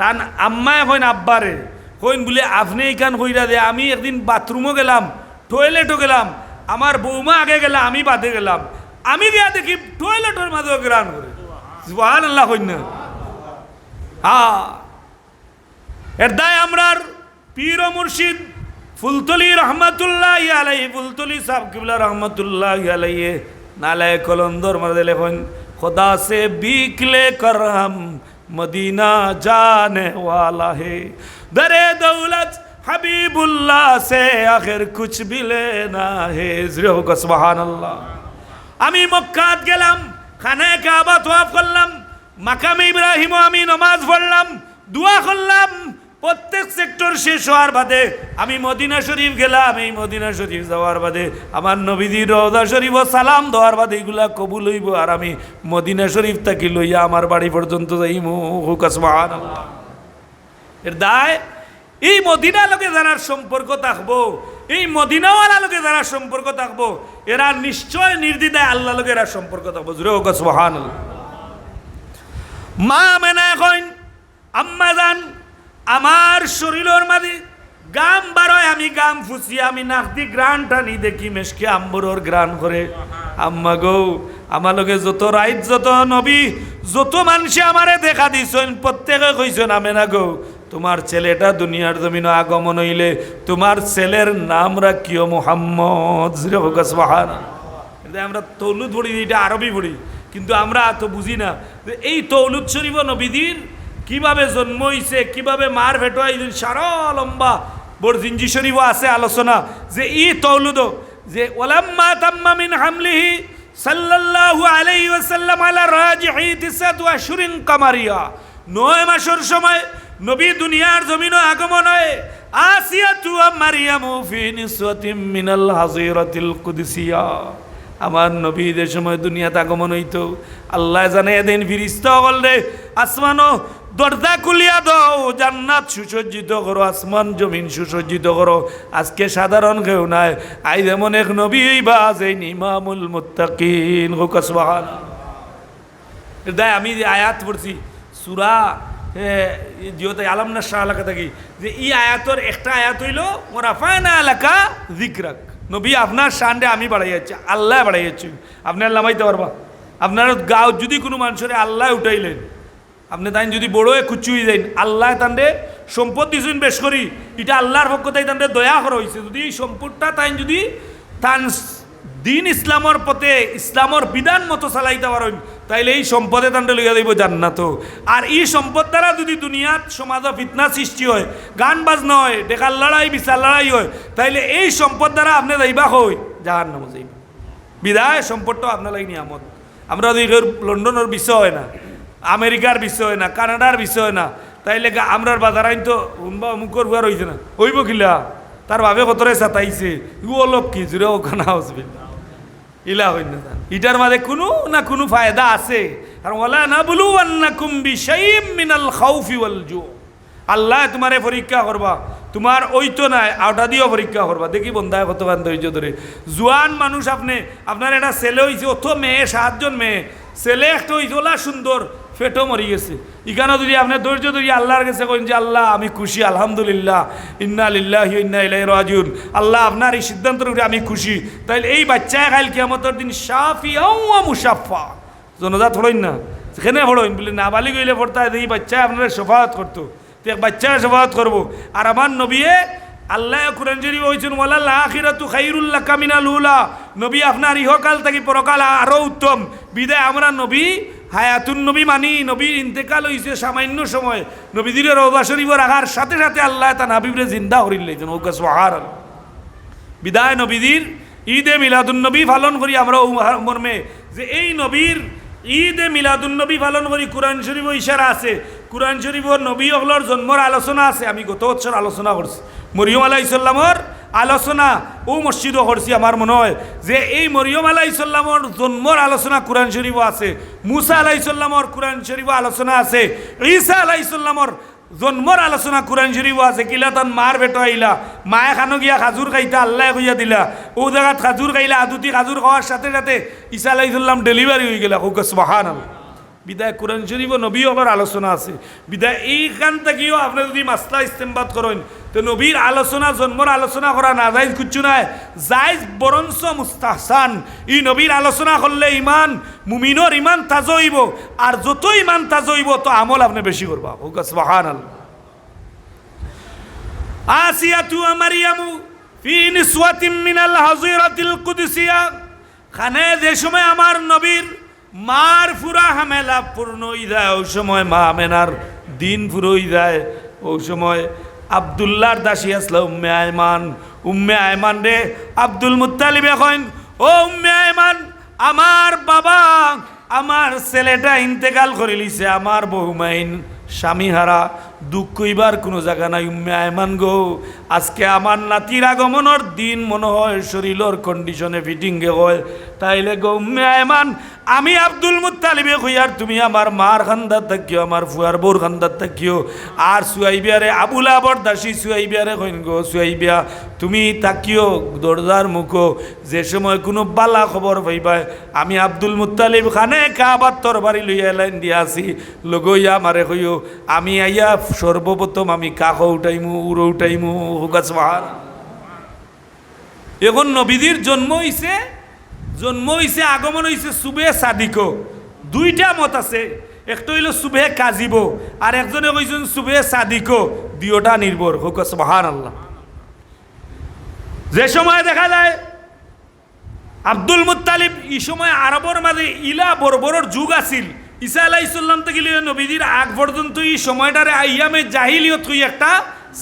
তান আম্মায় কইন আব্বারে কইন বলে আপনি এইখান কইরা দে আমি একদিন বাথরুমও গেলাম টয়লেটও গেলাম আমার বৌমা আগে গেলাম আমি বাদে গেলাম আমি গিয়া দেখি টয়লেটের মাঝেও গ্রান করে সুবহানাল্লাহ কইন না হ্যাঁ এর দায় আমরার পীর ও মুর্শিদ ফুলতলি রহমাতুল্লাহ আলাইহি ফুলতলি সাহেব কিবলা রহমাতুল্লাহ আলাইহি नाले कलंदर मर्दे लेखन खुदा से भीख लेकर हम मदीना जाने वाला है दरे दौलत हबीबुल्लाह से आखिर कुछ भी लेना है ज़िरो का सुभान अल्लाह आमी मक्कात गेलाम खाने काबा तवाफ करलाम माकाम इब्राहिम आमी नमाज पढ़लाम दुआ करलाम প্রত্যেক সেক্টর শেষ হওয়ার বাদে আমি মদিনা শরীফ গেলাম এই মদিনা শরীফ যাওয়ার বাদে আমার নবীজির রওজা শরীফ ও সালাম দেওয়ার বাদে এগুলা কবুল হইব আর আমি মদিনা শরীফ থেকে লইয়া আমার বাড়ি পর্যন্ত যাইমু সুবহানাল্লাহ এর দায় এই মদিনা লোকে যারা সম্পর্ক থাকবো এই মদিনাওয়ালা লোকে যারা সম্পর্ক থাকবো এরা নিশ্চয় নির্দ্বিধায় আল্লাহ লোকে এরা সম্পর্ক থাকবো জোরে সুবহানাল্লাহ মা মেনা কইন আম্মা জান আমার শরীরের মাঝে গাম বারোয় আমি গাম ফুসি আমি নাকদি গ্রান টানি দেখি মেশকে আম্বরর গ্রান করে আম্মা গো আমার লগে যত রাইত যত নবী যত মানুষে আমারে দেখা দিছেন প্রত্যেকে কইছেন আমেনা গো তোমার ছেলেটা দুনিয়ার জমিনে আগমন হইলে তোমার ছেলের নাম রাখিও মুহাম্মদ সুবহানাল্লাহ আমরা তৌলুদ পড়ি এটা আরবি পড়ি কিন্তু আমরা তো বুঝি না যে এই তৌলুদ শরীফ নবীদের কিভাবে জন্ম হইছে কিভাবে মার ভেটো এইদিন সারা লম্বা বড় জিঞ্জি শরীফও আছে আলোচনা যে ই তৌলুদ যে ওলাম্মা তাম্মা মিন হামলিহি সাল্লাল্লাহু আলাইহি ওয়াসাল্লাম আলা রাজিহি 9 আশহুরিন কামারিয়া 9 মাসের সময় নবী দুনিয়ার জমিনে আগমন হয় আসিয়াতু ওয়া মারইয়ামু ফি নিসওয়াতিন মিনাল হাজিরাতিল কুদসিয়া আমার নবী যে সময় দুনিয়াতে আগমন হইতো আল্লাহ জানে এদিন ফিরিস্তা বললে আসমানো দরজা খুলিয়া দাও, জান্নাত সুসজ্জিত করো, আসমান জমিন সুসজ্জিত করো। আজকে সাধারণ কেউ নাই, আই যেমন এক নবী বা যে ইমামুল মুত্তাকিন। সুবহানাল্লাহ। দেয় আমি যে আয়াত পড়ছি সূরা যেহেতু আলাম না শাহ এলাকা থাকি, যে এই আয়াতর একটা আয়াত হইল ওরাফায়না এলাকা যিকরাক, নবী আপনার শানরে আমি বাড়াই যাচ্ছি, আল্লাহ বাড়াই যাচ্ছি। আপনার লামাইতে পারবা? আপনার গাঁও যদি কোনো মানুষের আল্লাহ উঠাইলেন, আপনি তাই যদি বড় কুচুই যাইন, আল্লাহ তান্ডে সম্পদ দিয়েছেন বেশ করি, এটা আল্লাহর পক্ষ তাই তান্ডে দয়া করা হয়েছে। যদি এই সম্পদটা তাই যদি তান দিন ইসলামর পথে ইসলামর বিধান মতো চালাইতে পারেন, তাইলে এই সম্পদে তান্ডে লইয়া যাইব জান্নাত। আর এই সম্পদ দ্বারা যদি দুনিয়াত সমাজ ফিতনা সৃষ্টি হয়, গান বাজনা হয়, ডেকার লড়াই বিচার লড়াই হয়, তাইলে এই সম্পদ দ্বারা আপনি যাইবা হই জাহান্নামে যাইবা। বিদায় সম্পদটা আপনার লাগে নিয়ামত। আমরা যদি লন্ডনের বিষয় হয় না, আমেরিকার বিষয় হয় না, কানাডার বিষয় হয় না, তাইলে আমরার বাজার আইন তো উনবা মুখর হুয়ার হয়েছে না, হইব কিলা তার ভাবে কতরে সাতাইছে ও লোক কি জুড়ে ওখানে আসবে ইলা হইন না, ইটার মাঝে কোনো না কোনো ফায়দা আছে। আর ওয়ালা নাবলুওয়ান্নাকুম বিশাইইম মিনাল খাউফি ওয়াল জু, আল্লাহ তোমারে পরীক্ষা করবা, তোমার ওই তো নাই আওটা দিয়েও পরীক্ষা করবা। দেখি বন্ধায় কতক্ষণ ধৈর্য ধরে। জোয়ান মানুষ আপনার একটা ছেলে হয়েছে, অত মেয়ে 7 জন মেয়ে, ছেলে একটা হয়েছে ওলা সুন্দর, ফেটও মরি গেছে। এখানে যদি আপনার ধৈর্য ধরি আল্লাহর কাছে কইন যে আল্লাহ আমি খুশি, আলহামদুলিল্লাহ, ইন্না লিল্লাহি ওয়া ইন্না ইলাইহি রাজিউন, আল্লাহ আপনার এই সিদ্ধান্তের উপরে আমি খুশি, তাইলে এই বাচ্চায় কাল কিয়ামতের দিন শাফিআ ওয়া মুশাফফা, জনজাত হড়ইন না সেখানে হড়ইন বলে নাবালিগ হইলে পড়তা এই বাচ্চায় আপনারা শফাআত করতো, তো এক বাচ্চা শফাআত করবো। আর আমার নবীয়ে আল্লাহ কুরআন শরীফে হইছেন ওয়ালাল আখিরাতু খায়রুল লাকা মিনাল উলা, নবী আপনার ইহকাল থেকে পরকাল আরো উত্তম। বিদায় আমরা নবী হায়াতুন নবী মানি, নবীর ইন্তেকাল হয়েছে সামান্য সময়, নবীদের রওজা শরীফ রাখার সাথে সাথে আল্লাহ তার হাবিবরে জিন্দা করিল লাইছেন। ওকে সুবহানাল্লাহ। বিদায় নবীদের ঈদে মিলাদুন নবী পালন করি আমরা মর্মে যে এই নবীর ঈদে মিলাদুন নবী পালন করি। কোরআন শরীফও ইশারা আছে, কোরআন শরীফর নবী হলর জন্মর আলোচনা আছে। আমি গত বছর আলোচনা করছি মরিয়ম আলাইহিস সালামর আলোচনা, ও মসজিদও করছি। আমার মনে হয় যে এই মরিয়ম আলাইহিস সালামর জন্মর আলোচনা কোরআন শরীফও আছে, মুসা আলাইহিস সালামর কোরআন শরীফও আলোচনা আছে, ঈসা আলাইহিস সালামর জন্মর আলোচনা কোরআন শরীফও আছে। কিলা তান মার বেটো আইলা, মায়ে খানো গিয়া খাজুর খাইতা, আল্লাহ কইয়া দিলা, ও জায়গাত খাজুর খাইলা, আদুতি খাজুর খাওয়ার সাথে সাথে ঈসা আলাইহিস সালাম ডেলিভারি হয়ে গেলা। ওকে সুবহানাল্লাহ। বিদায় কোরআন শরীফ ও নবী হবার আলোচনা আছে। বিদায় এইখান থেকেও আপনি যদি মাসলা ইস্তেমবাদ করেন, তো নবীর আলোচনা জন্মর আলোচনা করা না যাইজ কিচ্ছু নাই, যাইজ বরঞ্চ মুস্তাহসান। এই নবীর আলোচনা করলে ইমান মুমিনর ইমান তাজা হইব, আর যত ইমান তাজা হইব তো আমল আপনি বেশি করবা। ওকে সুবহানাল্লাহ। আসিয়াতু মারইয়ামু ফি নিসওয়াতিন মিনাল হাজিরাতিল কুদসিয়া, খানে যে সময় আমার নবীর মার পুরা হামেলা পূর্ণ হয়ে যায়, ওই সময় মা আমেনার দিন পুরো হয়ে যায়। ওই সময় আবদুল্লাহর দাসী আসলো উম্মে আয়মান। উম্মে আয়মান রে আব্দুল মুত্তালিব এখন, ও উম্মে আয়মান, আমার বাবা আমার ছেলেটা ইন্তেকাল করে লিছে, আমার বহুমাইন স্বামী হারা, দুঃখ কইবার কোনো জায়গা নাই। উম্মে আয়মান গো, আজকে আমার নাতির আগমনের দিন মনে হয় শরীরের কন্ডিশনে ফিটিংয়ে হয়, তাইলে গো উম্মে আয়মান আমি আব্দুল মুত্তালিবে কইয়ার তুমি আমার মার খান্দার থাকিও, আমার ফুয়ার বোর খান্দার থাকিও। আর সুয়াইবিয়ারে আবুল আবর দাসী সুয়াইবিয়ারে কইন গো সুয়াইবিয়া তুমি থাকিও দরজার মুখো, যে সময় কোনো বালা খবর পাইবাই আমি আব্দুল মুত্তালিব খানে কাবার তরবারি লইয়া লাইন দিয়া আছি, লগইয়া মারে কইও আমি আইয়া সর্বপ্রথম আমি কাক উঠাইমু উড়ো উঠাইমু। হুকাস মাহার এখন নবীদের জন্ম হইছে আগমন হইছে সুবে সাদিকো। দুইটা মত আছে, একটা হইল সুবে কাজিব, আর একজনে কইছেন সুবে সাদিকো, দুইটা নির্ভর। হুক সুবহানাল্লাহ। যে সময় দেখা যায় আব্দুল মুত্তালিব, এই সময় আরবর মাঝে ইলা বর্বরর যুগ আছিল। ঈসা আলাইহিস সালাম থেকে নবীদের আগ পর্যন্ত এই সময়টারে আইয়ামে জাহিলিয়ত হই একটা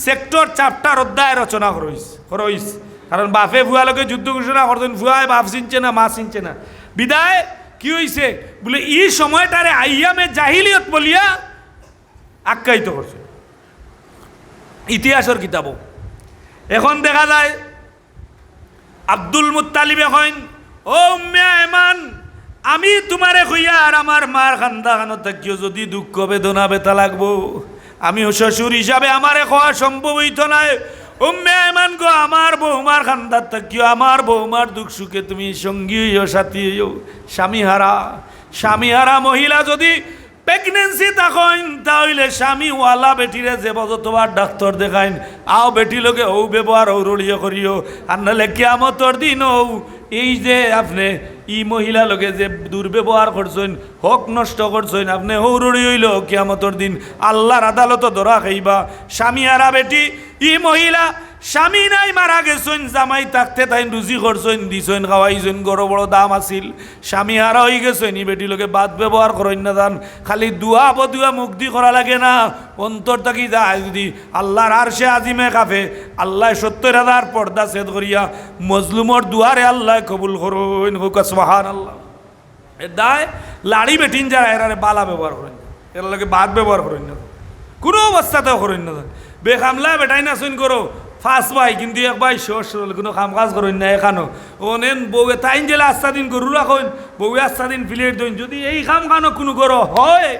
সেক্টর চ্যাপ্টার অধ্যায় রচনা করাইছে। কারণ বাপে ভুয়ালোকে যুদ্ধ ঘোষণা করতেন, ভুয়ায় বাপ চিনছে না, মা চিনছে না। বিদায় কি হয়েছে বলে এই সময়টারে আইয়ামে জাহিলিয়ত বলিয়া আখ্যায়িত করছে ইতিহাসের কিতাবও। এখন দেখা যায় আব্দুল মুত্তালিব এখন, ও উম্মে আয়মান আমি তোমারে কইয়া আর আমার মার খান্দা খানো থাকিও যদি দুঃখ বেদনা বেতা লাগবো, আমি শ্বশুর হিসাবে আমারে খাওয়া সম্ভব হইত নাই। উম্মে আয়মান গো, আমার বৌমার খান্দার থাকিও আমার বৌমার দুঃখ সুখে তুমি সঙ্গী হইও, সাথী হইও। স্বামীহারা মহিলা যদি প্রেগনেন্সি থাকেন তাহলে স্বামী ওয়ালা বেটিরে যে বজতবার ডাক্তার দেখাইন, আও বেটি লোকে ও ব্যবহার ও রড়িয়ে করিও। আর নাহলে কিয়ামতর দিন ও এই যে আপনি ই মহিলা লোকে যে দুর্ব্যবহার করছেন, হক নষ্ট করছেন, আপনি হৌরড়ি হইল কিয়ামতর দিন আল্লাহর আদালত ধরা খাইবা। স্বামীহারা বেটি ই মহিলা স্বামী নাই মারা গেছেন, জামাই থাকতে তাই রুজি করছেন, দিছেন, খাওয়াইছেন, বড় বড় দাম আছিল। স্বামী হারা হয়ে গেছেন, ই বেটি লোকে বাদ ব্যবহার করেন না দান, খালি দুয়া বদুয়া মুক্তি করা লাগে না, অন্তর থাকি যায় যদি আল্লাহর আরশে আজিমে কাফে আল্লাহ ৭০,০০০ পর্দা ছেদ করিয়া মজলুমর দুয়ারে আল্লাহ কবুল করুন। হুকা সুবহানাল্লাহ। এর দায় লাড়ি বেটিন যারা এরারে বালা ব্যবহার করেন, এর লোকে বাদ ব্যবহার করেন না, কোনো অবস্থাতেও করেন না। বেখামলা বেটাই না শুন করো ফাঁস ভাই, কিন্তু এক ভাই সরল কোনো কাম কাজ করেন না। এখানো ওনেন বউয়ে তাইন জেলে আস্তা দিন গরু রাখেন, বউয়ে আস্তা দিন প্লেট দিন, যদি এই কাম খানো কোনো করো হয়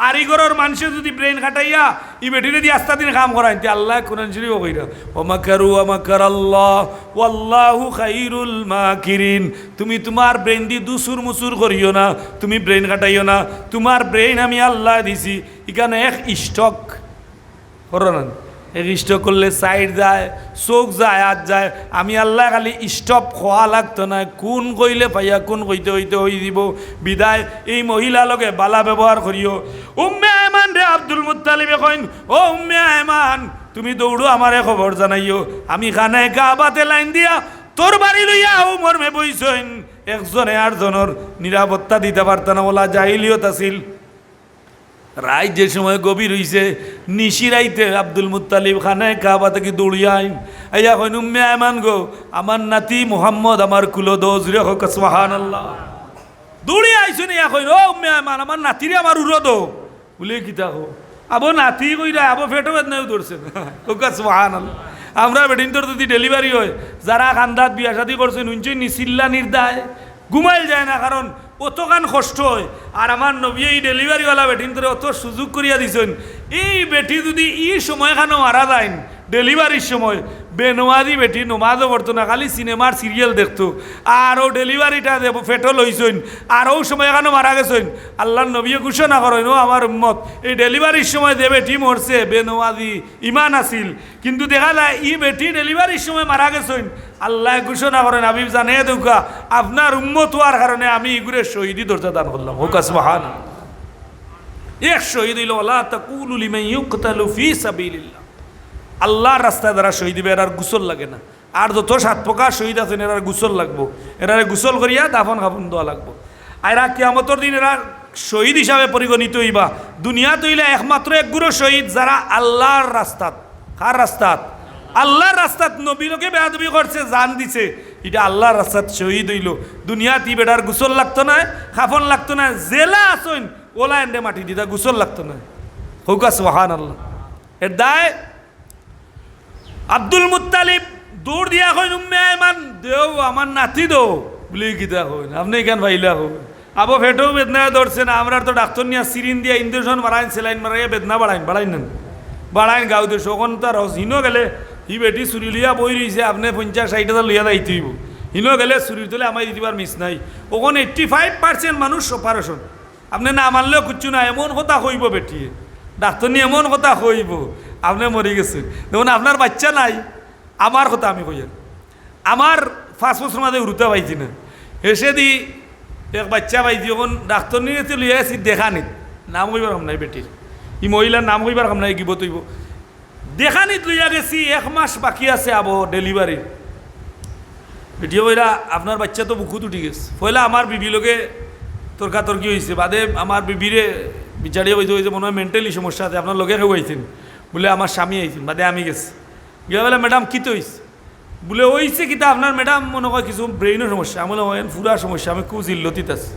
আর এই ঘরের মানুষে যদি ব্রেন খাটাইয়া ই বেটিরে দিয়ে আস্তা দিন কাম করাইতে আল্লাহ কোরআন শরীফ কইরা ওমাকারু ওমাকার আল্লাহ ওয়াল্লাহু খাইরুল মাকিরিন। তুমি তোমার ব্রেন দিয়ে দুসুর মুসুর করিও না, তুমি ব্রেন খাটাইও না, তোমার ব্রেন আমি আল্লাহ দিছি। এখানে এক স্টক করো না, স্টপ করলে সাইড যায়, চোখ যায়, হাত যায়। আমি আল্লাহ খালি স্টপ খোয়া লাগতো না, কোন কইলে পাইয়া কোন কইতে হইতে হই দিব। বিদায় এই মহিলা লগে বালা ব্যবহার করিও। উম্মে আয়মান রে আব্দুল মুত্তালিবে কইন, ও উম্মে আয়মান তুমি দৌড়ো আমারে খবর জানাইও। আমি খানায় কাবাতে লাইন দিয়া তোর বাড়ি লইয়া ও মর্মে বইছেন। একজনে আটজনের নিরাপত্তা দিতে পারত না, ওলা জাহিলিয়ত আছিল। রাত যে সময় গভীর হইছে, নিশি রাইতে আব্দুল মুত্তালিব খানায় কাবা থেকে দৌড়িয়া আইন আইয়া কইন, উম্মে আয়মান গো, আমার নাতি মুহাম্মদ আমার কুলো দোজ রে হোক সুবহানাল্লাহ। দৌড়িয়া আইসুন ইয়া কইন, ও উম্মে আয়মান আমার নাতিরে আমার উড়ো দো বলে কিতা হো আবো নাতি কইরা আবো ফেটো বেদনাও ধরছেন হোক সুবহানাল্লাহ। আমরা বেডিন তোর যদি ডেলিভারি হয়, যারা খান্দাত বিয়া শাদি করছেন উঞ্চই নিচিল্লা নির্দায় ঘুমাইল যায় না, কারণ অতখান কষ্ট হয়। আর আমার নবী এই ডেলিভারিওয়ালা বেটিন ধরে অত সুযোগ করিয়া দিছেন। এই বেটি যদি ই সময় খানো মারা যায় ডেলিভারির সময়, বেনমাজি বেটি নমাজও পড়তো না, খালি সিনেমার সিরিয়াল দেখতো। আর ও ডেলিভারিটা ফেটো লইছেন, আর ও সময় এখানে মারা গেছেন। আল্লাহর নবী ঘোষণা করেন, ও আমার উম্মত, এই ডেলিভারির সময় যে বেটি মরছে বেনমাজি ইমান আসিল, কিন্তু দেখা যায় ই বেটি ডেলিভারির সময় মারা গেছেন। আল্লাহ ঘোষণা করেন, হাবিব জানে দুঃখা আপনার উম্মত হওয়ার কারণে আমি ইগুরের শহীদি দরজা দান করলাম। হুকা সুবহানাল্লাহ। এক শহীদ হইল ওয়ালা তাকুলু লিমান ইউকতালু ফি সাবিলিল্লাহ। আল্লাহর রাস্তায় যারা শহীদ হবে এরার গোসল লাগে না। আর যত ৭ প্রকার শহীদ আছেন এরার গোসল লাগবো, এরারে গোসল করিয়া দাফন কাফন দেওয়া লাগবো। এরা কিয়ামতর দিন এরা শহীদ হিসাবে পরিগণিত হইবা। দুনিয়া তৈলে একমাত্র একগুলো শহীদ যারা আল্লাহর রাস্তাত। কার রাস্তাত? আল্লাহর রাস্তাত। নবীকে বেয়াদবি করছে, জান দিছে, এটা আল্লাহর রাস্তাত শহীদ হইল। দুনিয়াতে বেটার গোসল লাগতো না, কাফন লাগতো না, জেলা আসইন ওলা এন্ডে মাটি দিতা গোসল লাগতো না। হৌকা সুবহানাল্লাহ। এর দায় আব্দুল মুত্তালিব দৌড় দিয়া কইন, উম্মে আয়মান দেও আমার নাতি দো বলে গীতা কইন, আপনি কেন ভাইলা হো আবো ফেটো বেদনা ধরছে না। আমরা তো ডাক্তার নিয়ে সিরিন দিয়া ইঞ্জেকশন মারাইন, সেলাইন মারাইয়া বেদনা বাড়াইন না বাড়াইন গাঁও দিয়ে শোকন তার হিনো গেলে হি বেটি চুরি লিয়া বই রয়েছে, আপনি ৫০-৬০ লিয়া যাইতে হইব। হিনো গেলে চুরির তোলে আমায় দিবার মিস নাই। ওখানে 85% মানুষ অপারেশন। আপনি না মানলেও কিচ্ছু না, এমন কথা কইব বেটিয়ে, ডাক্তার নিয়ে এমন কথা কইব আপনি মরে গেছেন। দেখুন আপনার বাচ্চা নাই, আমার কথা আমি কই, আমার ৫ বছর মাঝে উড়তে পাইছি না, এসে দি এক বাচ্চা পাইছি, ওখান ডাক্তার নিয়ে লিয়ে আসি দেখা নিত, নাম কইবার কাম নাই বেটির, ই মহিলার নাম কইবার কাম নাই, গিব তৈব দেখা নিত লইয়া গেছি। ১ মাস বাকি আছে আবো ডেলিভারি। বেটি কইরা আপনার বাচ্চা তো বুকুত উঠি গেছে। পয়লা আমার বিবি লোকে তর্কাতর্কি হয়েছে, বাদে আমার বিবিরে বিচারিয়ে বইতে হয়েছে, মনে হয় মেন্টালি সমস্যা আছে, আপনার লোকে কেউ আইছেন বলে আমার স্বামী আইছেন, বাদে আমি গেছি। গিয়ে বলে ম্যাডাম কী তো হয়েছে বলে হয়েছে কিতা আপনার ম্যাডাম মনে হয় কিছু ব্রেইনের সমস্যা। আমি বলে হয় পুরা সমস্যা, আমি খুব জিল্লতিত আছি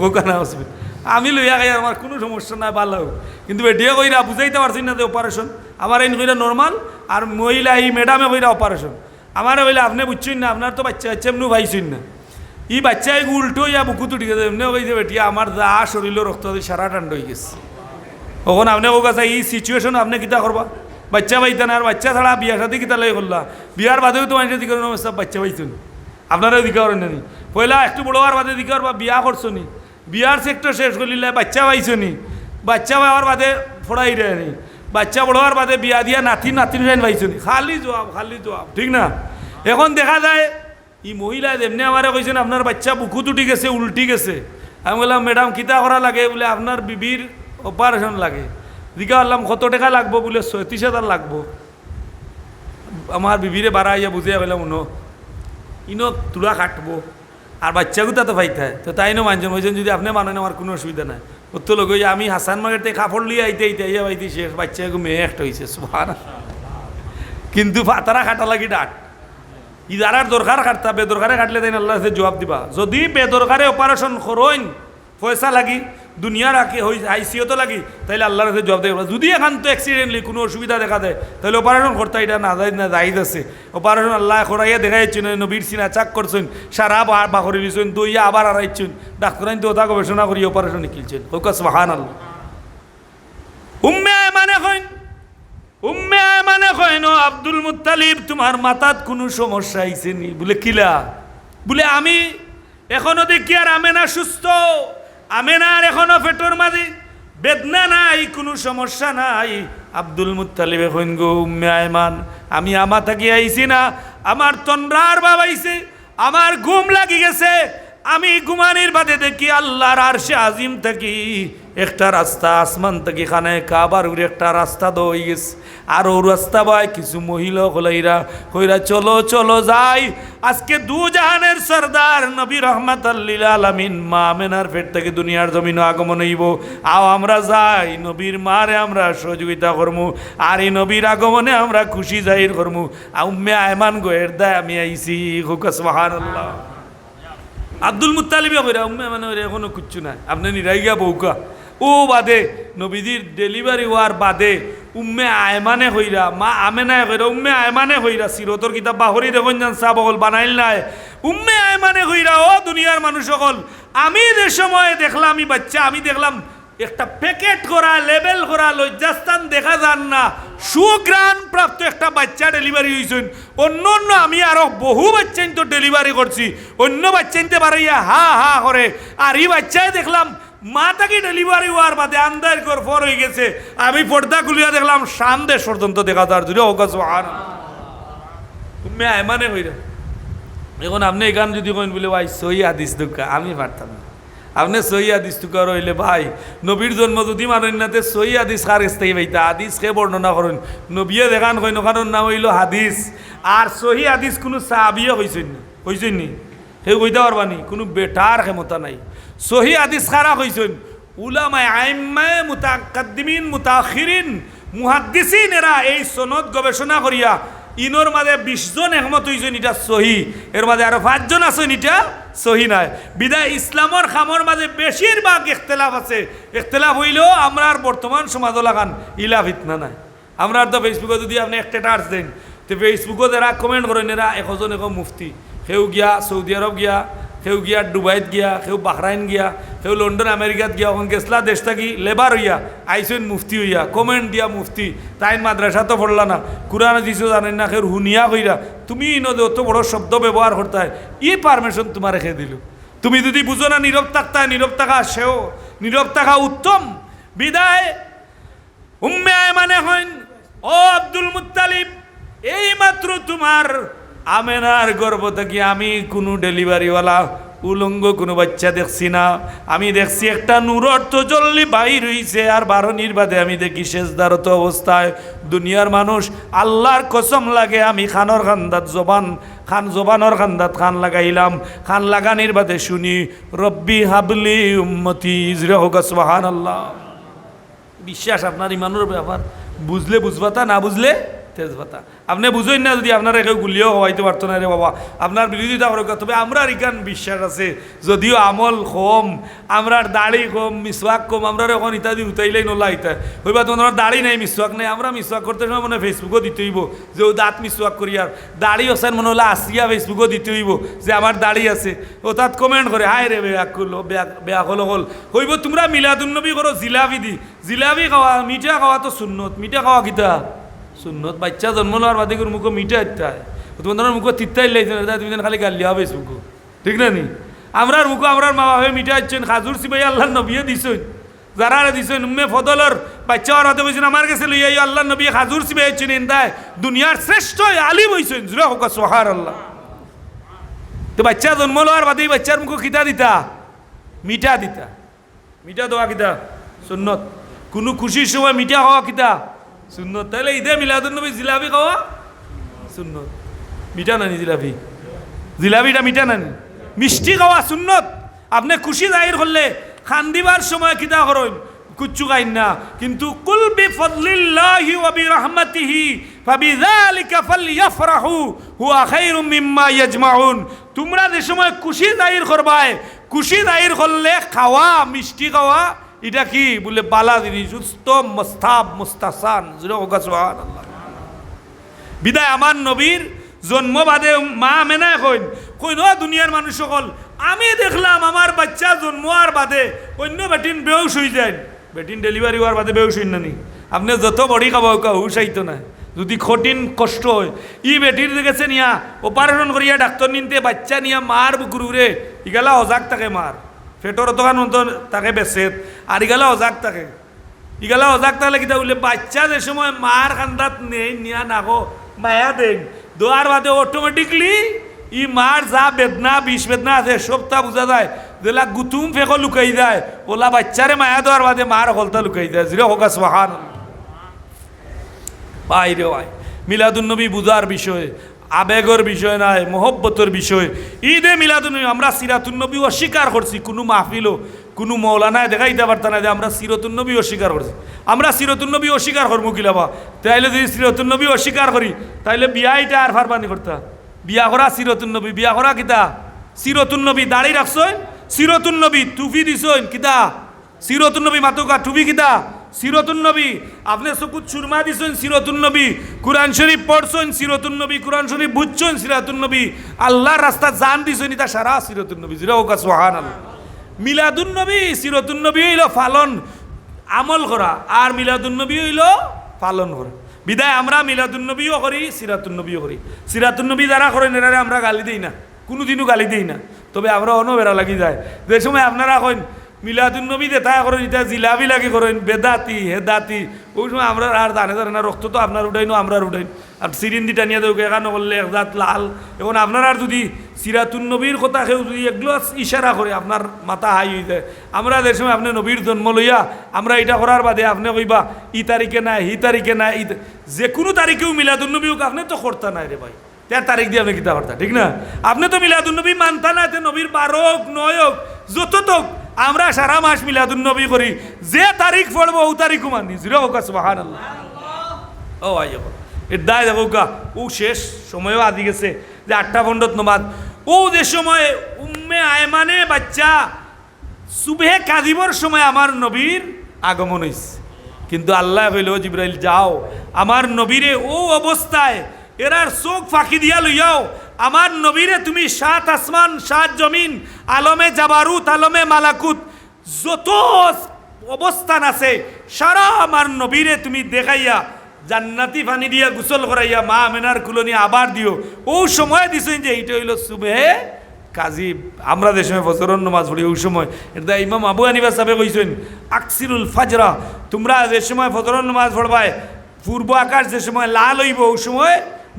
ওখানে হসপিটাল, আমি লইয়া গাই আমার কোনো সমস্যা নাই ভালো। কিন্তু বেটিয়া কইরা বুঝাইতে পারছি না যে অপারেশন, আমার এই কইরা নর্মাল, আর মহিলা এই ম্যাডামে কইরা অপারেশন। আমারে বলে আপনি বুঝছেন না, আপনার তো বাচ্চা বাচ্চা এমনি ভাইছেন না। ই বাচ্চাই উল্টো ইয়া বুকু তুটি গেছে এমনি কইছে বেটিয়া আমার যা শরীরের রক্ত সারা ঠান্ডা হয়ে গেছে তখন আপনি ও কাছে এই সিচুয়েশন আপনি কিতা করবা বাচ্চা পাইতেন আর বাচ্চা ছাড়া বিয়া সাথে কিতা লাগে করলা বিয়ার বাদেও তো মানুষের দিকে অবস্থা বাচ্চা পাইছেন আপনারাও দিকে করেন নি পয়লা একটু বড় হওয়ার বাদে দিকে করবা বিয়া করছো নি বিয়ার সেক্টর শেষ করিলে বাচ্চা পাইছো নি বাচ্চা পাওয়ার বাদে ফোড়াই রে নি বাচ্চা বড় হওয়ার বাদে বিয়া দিয়া নাতি পাইছো নি খালি জবাব ঠিক না এখন দেখা যায় ই মহিলা এমনি আমারে কইছেন আপনার বাচ্চা বুকু তুটি গেছে উল্টি গেছে আমি বললাম ম্যাডাম কিতা করা লাগে বলে আপনার বিবির অপারেশন লাগে দিকে বললাম কত টাকা লাগবো বলে 36,000 লাগবো আমার বিবিরে বাড়াইয়া বুঝিয়া বললাম উনো ইনো তুলা কাটবো আর বাচ্চাগুলো তো পাইতে হয় তো তাই নো মানছেন বলছেন যদি আপনি মানেন আমার কোনো অসুবিধা নাই ওর তো লোক আমি হাসান মার্কেট থেকে কাপড় লিয়ে আইতে ইয়া পাইতে শেষ বাচ্চাকে মেয়ে একটা হয়েছে কিন্তু তারা খাটা লাগি ডাট ইদারার দরকার কাটতা বেদরকারে কাটলে তাই আল্লাহ জবাব দিবা যদি বেদরকারে অপারেশন করইন পয়সা লাগি দুনিয়া রাখি আইসিও তো লাগি তাইলে আল্লাহর কাছে জবাব দেবে যদি এখান তো অ্যাক্সিডেন্টলি কোনো অসুবিধা দেখা দেয় তাহলে অপারেশন করতে এটা না জাহিদ আছে অপারেশন আল্লাহ করাইয়া দেখা যাচ্ছেন নবীর সিনা চাক করছেন সারা বাকরি দিচ্ছেন দইয়া আবার আড়াইছেন ডাক্তার তো ওটা গবেষণা করি অপারেশন কিলছেন ওকা সুবহান আল্লাহ উম্মে মানে কইন আব্দুল মুত্তালিব তোমার মাথাত কোনো সমস্যা আইছে নি বলে কিলা বলে আমি এখনো দেখি আর আমেনা সুস্থ আমেনার এখনো পেটর মাঝে বেদনা নাই কোনো সমস্যা নাই আব্দুল মুত্তালিব কইন গো উম্মে আয়মান আমি আমা থাকি আইছি না আমার তন্দ্রার বাবা আইছে আমার ঘুম লাগি গেছে আমি ঘুমানির বাদে দেখি আল্লাহর আরশে আজিম থাকি একটা রাস্তা আসমান থেকে খানে কাবার উড়ে একটা রাস্তা দই গেছে আর ও রাস্তা বাই কিছু মহিলা হলাইরা কইরা চলো চলো যাই আজকে দু জাহানের সরদার নবী রহমাতুল লিল আলামিন মা আমেনার পেট থেকে দুনিয়ার জমিনে আগমন হইব আও আমরা যাই নবীর মারে আমরা সহযোগিতা করমু আর এই নবীর আগমনে আমরা খুশি জাহির করমু উম্মে আয়মান গোয়ের দায় আমি আইছি সুবহানাল্লাহ আব্দুল মুত্তালিবে কইরা উম্মে মানে এখনো কিচ্ছু নাই আপনি নিরাইগা বউকা ও বাদে নবীজির ডেলিভারি হওয়ার বাদে উম্মে আয়মানে হইরা মা আমেনায় হইরা উম্মে আয়মানে হইরা সিরতর কিতাব বাহরি দেখুন যান সাবল বানাইল নাই উম্মে আয়মানে হইরা ও দুনিয়ার মানুষ সকল আমি যে সময় দেখলাম আমি বাচ্চা আমি দেখলাম একটা প্যাকেট করা লেবেল করা লজ্জাস্থান দেখা যান না সুগ্রাণ প্রাপ্ত একটা বাচ্চা ডেলিভারি হয়েছেন অন্য অন্য আমি আরো বহু বাচ্চা তো ডেলিভারি করছি অন্য বাচ্চা নিতে পারাইয়া হা হা করে আর এই বাচ্চায় দেখলাম মাতাকে ডেলিভারি হওয়ার বাদে আন্দার কর ফর হয়ে গেছে আমি পর্দা খুলিয়া দেখলাম সামদেশ পর্যন্ত দেখা তার জুড়ে অগাছ আর তুমি মানে হইরা এখন আপনি এখান যদি কইন বলে ভাই সহি হাদিস দুঃখা আমি পারতাম না আপনি সহি হাদিস টুকা রইলে ভাই নবীর জন্ম যদি মানন্যাতে সহি হাদিস কার কাছ থেকে পাইতা হাদিস কে বর্ণনা করেন নবীয়ে দেখান কইন ওখানোর নাম হইল হাদিস আর সহি হাদিস কোনো সাহাবিয়ে হইছেন নি সেই কইতে পারবানি কোনো বেটার ক্ষমতা নাই সহি হাদিস কারা কইছেন উলামায়ে আইম্মায়ে মুতাকাদ্দিমিন মুতাআখিরিন মুহাদ্দিসিন এরা এই সনদ গবেষণা করিয়া ইনোর মাঝে 20 জন একমত হইছেন এটা সহি এর মাঝে আরো 5 জন আছেন এটা সহি নাই বিদায় ইসলামর খামর মাঝে বেশিরভাগ ইখতিলাফ আছে ইখতিলাফ হইলেও আমরা বর্তমান সমাজ লাগান ইলা ফিতনা নাই আমরা তো ফেসবুকে যদি আপনি স্ট্যাটাস দেন তো ফেসবুকে যারা কমেন্ট করেন এরা একজন এক মুফতি কেউ গিয়া সৌদি আরব গিয়া কেউ গিয়া ডুবাইত গিয়া কেউ বাহরাইন গিয়া কেউ লন্ডন আমেরিকাত গিয়া ওখান গেছলা দেশ থাকি লেবার হইয়া আইসেন মুফতি হইয়া কমেন্ট দিয়া মুফতি তাই মাদ্রাসা তো পড়লা না কুরআন দিছো জানেন না কেউ হুনিয়া কইরা তুমি নদে অত বড় শব্দ ব্যবহার করতে হয় ই পারমিশন তোমার রেখে দিল তুমি যদি বুঝো না নীরব থাকতা নীরব থাকা সেও নীরব থাকা উত্তম বিদায় উম্মে আয়মানে হইন ও আব্দুল মুত্তালিব এই মাত্র তোমার আমেনার গর্ভ থেকে আমি কোনো ডেলিভারিওয়ালা উলঙ্গ কোনো বাচ্চা দেখছি না আমি দেখছি একটা নূরর তো জল্লি বাইর হইছে আর 12 নির্বাদে আমি দেখি শেষদারত অবস্থায় দুনিয়ার মানুষ আল্লাহর কসম লাগে আমি খানর খান্দাত জবানর খান্দাত খান লাগাইলাম খান লাগানির বাদে শুনি রব্বি হাবলি উম্মতি ইজরা হোক সুবহানাল্লাহ বিশ্বাস আপনার ইমানের ব্যাপার বুঝলে বুঝবাতা না বুঝলে তেজবাতা আপনি বুঝেন না যদি আপনারা কেউ গুলিও হওয়াইতে পারতো না রে বাবা, আপনার বিরোধিতা করে। তবে আমরা ইকান বিশ্বাস আছে, যদিও আমল কম, আমরার দাড়ি কম, মিসওয়াক কম, আমরা এখন ইত্যাদি উঠাইলেই নলা ইতা হইবা তোমার দাড়ি নাই, মিসওয়াক নেই। আমরা মিসওয়াক করতে সময় মনে ফেসবুকও দিতে হইব যে ও দাঁত মিসওয়াক করি, আর দাড়ি ওসান মনে হলো আসিয়া ফেসবুকও দিতে হইব যে আমার দাড়ি আছে। ও তাত কমেন্ট করে হায় রে বেয়া করলো, বেয়া হলো হল হইব। তোমরা মিলাদুন্নবী করো জিলাপি দি, জিলাপি খাওয়া, মিঠা খাওয়া তো সুন্নত। মিঠা খাওয়া কিতা সুন্নত? বাচ্চা জন্ম লওয়ার বাদে করে মুখে মিঠা ইত্যায়, তোমার মুখে তিত্তাই লাগছে না, তুমি খালি গালি হবে মুখো, ঠিক না নি? আমরার মুখো আমরার মা বাপে মিঠা ইচ্ছেন, খাজুর সিবাই আল্লাহ নবীয়ে দিছেন, যারা দিছেন উম্মে ফদলর বাচ্চা হওয়ার হাতে বলছেন আমার কাছে লইয়া আল্লাহ নবী খাজুর সিবাই ইচ্ছেন, এন্দায় দুনিয়ার শ্রেষ্ঠ আলিম হইছেন, জুড়ে হোক সোহার আল্লাহ। তো বাচ্চা জন্ম লওয়ার বাদে বাচ্চার মুখো খিতা দিতা, মিঠা দিতা। মিঠা দেওয়া কিতা সুন্নত। কোনো খুশির সময় মিঠা খাওয়া কিতা সুন্নত। তাহলে ঈদে মিলাদুন্নবী জিলাপি খাওয়া সুন্নত। মিঠা নানি জিলাপি, জিলাপিটা মিঠা নানি, মিষ্টি খাওয়া সুন্নত। আপনি খুশি জাহির করলে খান দিবার সময় কিতা করেন, কুচ্ছু খাইন না, কিন্তু কুল বিফদলিল্লাহি ওয়া বিরহমাতিহি ফাবিযালিকা ফালইফরাহু হুয়া খায়রুম মিম্মা ইয়াজমাউন। তোমরা যে সময় খুশি জাহির করবাই, খুশি জাহির করলে খাওয়া, মিষ্টি খাওয়া, এটা কি বলে বালা জিনিস, সুস্থ মুস্তাব মুস্তাসান, সুবহানাল্লাহ। বিদায় আমার নবীর জন্ম বাদে মা মেনা কইন কইন দুনিয়ার মানুষ সকল, আমি দেখলাম আমার বাচ্চা জন্ম আর বাদে অন্য বেটিন বেউস হয়ে যায়, বেটিন ডেলিভারি হওয়ার বাদে বেউস হইন নানি। আপনি যত বড়ি খাবো হুশ আইতো না, যদি কঠিন কষ্ট হয়। ই বেটির গেছে নিয়া অপারেশন করিয়া ডাক্তার নিতে বাচ্চা নিয়া মার বুকুরে, ইগালা অজাক থাকে মার পেটর অতখান তাকে বেসেত, আর ইগালা অজাক থাকে। ইগালা অজাক থাকলে কিতা বলে বাচ্চা যে সময় মার কান্দাত নেই নিয়া নাগো মায়া দেন দোয়ার বাদে অটোমেটিকলি ই মার যা বেদনা বিষ বেদনা আছে সবটা বোঝা যায়, যেলা গুতুম ফেঁকো লুকাই যায়, ওলা বাচ্চারে মায়া দেওয়ার বাদে মার হলতা লুকাই যায়। জিরো হোক সুবহানাল্লাহ। ভাই রে ভাই, মিলাদুন্নবী বুঝার বিষয়, আবেগের বিষয় নাই, মহব্বতের বিষয়। ঈদে মিলাদুন্নবী আমরা সিরাতুন্নবী অস্বীকার করছি, কোনো মাহফিলও কোনো মৌলানায় দেখাইতে পারতাম না যে আমরা সিরাতুন্নবী অস্বীকার করছি। আমরা সিরাতুন্নবী অস্বীকার করবো কিলাবা? তাইলে যদি সিরাতুন্নবী অস্বীকার করি তাইলে বিয়াইটা আর ফারবানি করতা। বিয়া করা সিরাতুন্নবী, বিয়া করা কিতা সিরাতুন্নবী। দাড়ি রাখছই সিরাতুন্নবী, টুপি দিছই কিতা সিরাতুন্নবী, মাতুকা টুপি কিতা সিরাতুন্নবী। আপনি চকুত সুরমা দিছেন সিরাতুন্নবী, কুরআন শরীফ পড়ছেন সিরাতুন্নবী, কুরআন শরীফ বুঝছেন সিরাতুন্নবী, আল্লাহর রাস্তা জান দিছেন, এটা সারা সিরাতুন্নবী। জিরা হোক সুবহানাল্লাহ। মিলাদুন্নবী সিরাতুন্নবী হইল পালন আমল করা, আর মিলাদুন্নবী হইল পালন করা। বিদায় আমরা মিলাদুন্নবীও করি, সিরাতুন্নবীও করি। সিরাতুন্নবী যারা করেন এরারে আমরা গালি দিই না, কোনোদিনও গালি দিই না। তবে আমরা অনবেরা লাগি যায় যে সময় আপনারা কইন মিলাদুন্নবী দেখা করেন, এটা জিলাপি লাগি করেন, বেদাতি হেদাতি, ওই সময় আমরা আর জানে না রক্ত তো আপনার উঠাইনো আমরা উঠাইন, আর সিরিন্দি টানিয়া দেবো এখানে করলে একজাত লাল। এখন আপনার আর যদি সিরাতুন্নবীর কথা কেউ যদি এগুলো ইশারা করে আপনার মাথা হাই হয়ে যায়। আমরা যে সময় আপনি নবীর জন্ম লইয়া আমরা এটা করার বাদে আপনি কইবা ই তারিখে নাই ই তারিখে নাই, যে কোনো তারিখেও মিলাদুন্নবী হোক আপনি তো করতা নাই রে ভাই, তার তারিখ দিয়ে আপনি কিতা করতা, ঠিক না? আপনি তো মিলাদুন্নবী মানতা না, নবীর 12 হোক 9 হোক যত তোক, আমরা সারা মাস মিলাদুন্নবী করি, যে তারিখ পড়বো ও তারিখও মানি। জিরো হোক সুবহানাল্লাহ। ও ভাই এর দায় দেখো গা, ও শেষ সময়ও আদি গেছে যে 8টা 15 নমাজ, ও যে সময় উম্মে আয়মানে বাচ্চা সুবহে কাদিবর সময় আমার নবীর আগমন হয়েছে, কিন্তু আল্লাহ হইল জিবরাইল যাও আমার নবীরে ও অবস্থায় এরার চোখ ফাঁকি দিয়া লইয়াও আমার নবীরে তুমি 7 আসমান 7 জমিন আলমে জাবারুত আলমে মালাকুত যত অবস্থান আছে সারা আমার নবীরে তুমি দেখাইয়া জান্নাতি পানি দিয়া গোসল করাইয়া মা আমেনার কুলনি আবার দিও। ও সময় দিছেন যে এইটা হইল সুবহে কাজী। আমরা যে সময় ফজরের নামাজ পড়ি ওই সময় এটা ইমাম আবু হানিফা সাহেব কইছেন আকসিরুল ফাজরা, তোমরা যে সময় ফজরের নামাজ পড়বাই পূর্ব আকাশ যে সময় লাল হইব ওই সময়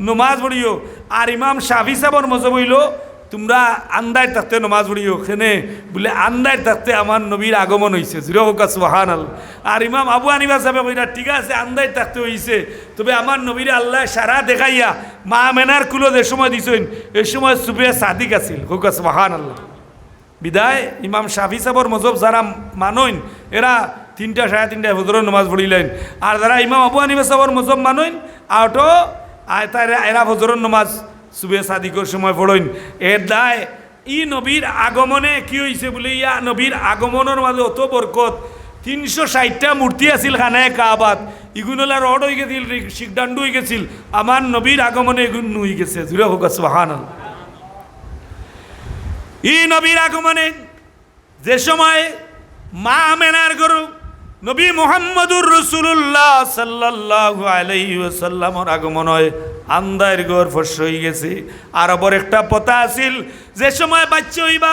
নমাজ পড়িও। আর ইমাম শাফি সাহেবর মজব হইল তোমরা আন্দায় থাকতে নমাজ পড়িও, খেনে বলে আন্দায় থাকতে আমার নবীর আগমন হয়েছে। জিরো হোক সুবহানাল্লাহ। আর ইমাম আবু হানিফা সাহেব কইরা ঠিক আছে আন্দায় থাকতে হয়েছে, তবে আমার নবীর আল্লাহ সারা দেখাইয়া মা মেনার কুলো যে সময় দিছেন এই সময় সুবে সাদিক আছিল। হোক সুবহানাল্লাহ। বিদায় ইমাম শাফি সাহেবর মজব যারা মানইন এরা 3টা 3:30 ফজরের নামাজ পড়িলেন, আর যারা ইমাম আবু হানিফা সাহেবর মজব মানইন আউটো আয় তাই এরা ফজরের নামাজ সুবে সাদিকর সময় পড়ইন এর দায় ই নবীর আগমনে কি হয়েছে বলে ইয়া নবীর আগমনের মাঝে অত বরকত 360টা মূর্তি আছিল খানায় কাবাত ইগুনলা রড হয়ে গেছিল শিখদান্ডু হয়ে গেছিল আমার নবীর আগমনে এগুন হয়ে গেছে জুড়ে হোক সুবহানাল্লাহ ই নবীর আগমনে যে সময় মা আমেনার গরু নবী মুহাম্মদুর রাসূলুল্লাহ সাল্লাল্লাহু আলাইহি ওয়াসাল্লামের আগমন হয় আন্দায়ের ঘর ফস হয়ে গেছে আর আবার একটা পতা আছিল যে সময় বাচ্চা হইবা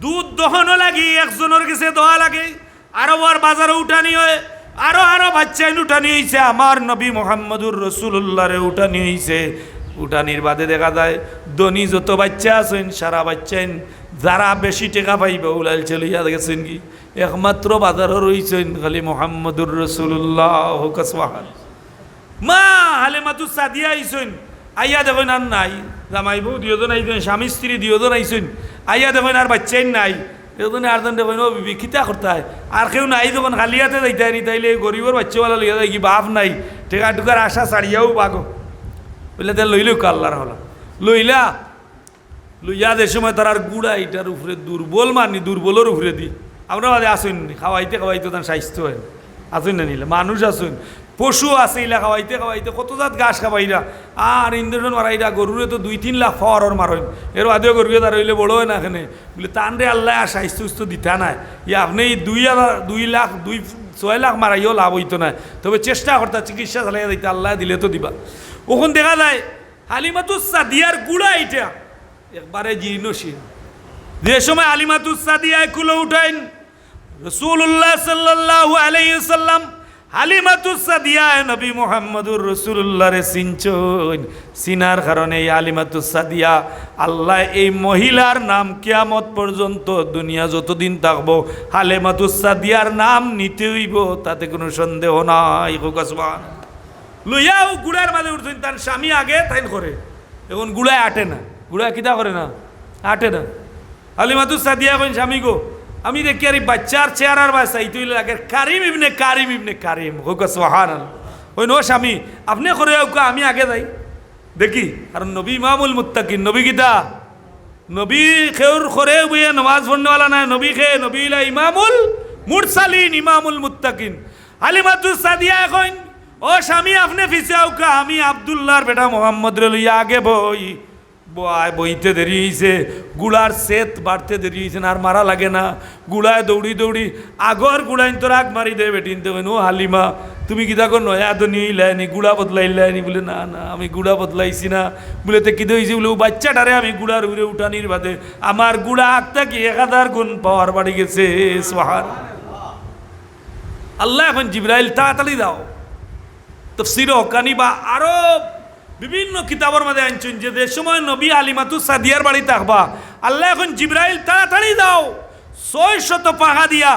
দুধ দহনও লাগি একজনের কাছে দোয়া লাগে আরো আর বাজারে উঠানি হয় আরো বাচ্চা উঠানি হয়েছে আমার নবী মুহাম্মদুর রাসূলুল্লাহরে উঠানি হয়েছে উঠানির বাদে দেখা যায় ধনী যত বাচ্চা আছেন সারা বাচ্চাইন যারা বেশি টাকা পাইবে উলাল চলিয়া গেছেন কি একমাত্র বাজারও রয়েছেন খালি মুহাম্মদুর রাসূলুল্লাহ কাসওয়াহান মা হালিমাতুস সাদিয়া আইছেন আইয়া দেখেন আর নাই জামাই বউ দুজন আইছেন স্বামী স্ত্রী দুজন আইছেন আইয়া দেখেন আর বাচ্চাই নাই এজন্য আর জন দেখেন ও বিবি কিতা করতে হয় আর কেউ নাই যখন খালিয়াতে যাইতে নি তাইলে গরিবের বাচ্চাওয়ালা লইয়া যায় কি বাপ নাই টেকা টুকার আশা ছাড়িয়াও পাগো বলে তাই লইলেও কাল্লার হলো লইয়া যে সময় তার আর গুড়া এটার উপরে দুর্বল মানি দুর্বলের উপরে দি আমরা মাঝে আসুন খাওয়াইতে খাওয়াইতে তার স্বাস্থ্য হয় আসুন না নিলে মানুষ আসুন পশু আছে ইলা খাওয়াইতে খাওয়াইতে কত জাত ঘাস খাওয়াইরা আর ইন্দ্রজন মারাইরা গরুরে তো 2-3 লাখ ফর মারেন এর বাদেও গরুরে তার হইলে বড় হয় না এখানে বলে টানরে আল্লাহ আর স্বাস্থ্য সুস্থ দিতে নাই ইয়া আপনি 2 লাখ মারাইও লাভ হইতো না তবে চেষ্টা করতে চিকিৎসা চালাই দিতে আল্লাহ দিলে তো দিবা ওখান দেখা যায় হালিমাতুস সাদিয়ার গুড়া এটা একবারে জীর্ণশীল যে সময় হালিমাতুস সাদিয়ায় কুলো উঠাইন রাসূলুল্লাহ সাল্লাল্লাহু আলাইহি ওয়াসাল্লাম হালিমাতুস সাদিয়া নবী মুহাম্মদুর রাসূলুল্লাহরে চিনছেন চিনার কারণে এই হালিমাতুস সাদিয়া আল্লাহ এই মহিলার নাম কিয়ামত পর্যন্ত দুনিয়া যতদিন থাকবো হালিমাতুস সাদিয়ার নাম নিতে হইব তাতে কোনো সন্দেহ নাই সুবহানাল্লাহ লইয়াও গুড়ার মাঝে উঠছেন তার স্বামী আগে তাই করে এখন গুড়ায় আটে না গুড়ায় কিতা করে না আটে না হালিমাতুস সাদিয়া কইন স্বামী গো আমি দেখি আর বাচ্চার চেহারার বাসা এই তুই লাগে কারিম ইবনে কারিম হোক সুবহানাল্লাহ ওই নো স্বামী আপনি করে আমি আগে যাই দেখি আর নবী ইমামুল মুত্তাকিন নবী গীতা নবী খেউর করে বুয়ে নামাজ পড়নেওয়ালা না নবী খে নবী লা ইমামুল মুরসালিন ইমামুল মুত্তাকিন হালিমাতুস সাদিয়া কইন ও স্বামী আপনি ফিসে আউকা আমি আব্দুল্লাহর বেটা মোহাম্মদ রে লইয়া আগে বইতে দেরি হয়েছে গুড়ার সেত বাড়তে দেরি হয়েছে আর মারা লাগে না গুড়ায় দৌড়ি আগর গুড়াইন তোর আগ মারি দে বেটিন দেবেন ও হালিমা তুমি কি দেখো নয়া তো নিয়ে লাইনি গুড়া বদলাইলাইনি বলে না আমি গুড়া বদলাইছি না বলে তো কি হয়েছি বলে ও বাচ্চাটারে আমি গুড়ার উড়ে উঠানির বাদে আমার গুড়া আগটা কি 1000 গুণ পাওয়ার বাড়ি গেছে সুবহানাল্লাহ আল্লাহ এখন জিবরাইল তাড়াতাড়ি দাও তাফসীর হকানি বা আরো বিভিন্ন কিতাবের মধ্যে আনছেন যে সময় নবী হালিমাতুস সাদিয়ার বাড়ি থাকবা আল্লাহ এখন জিবরাইল তাড়াতাড়ি দাও 600 পাখা দিয়া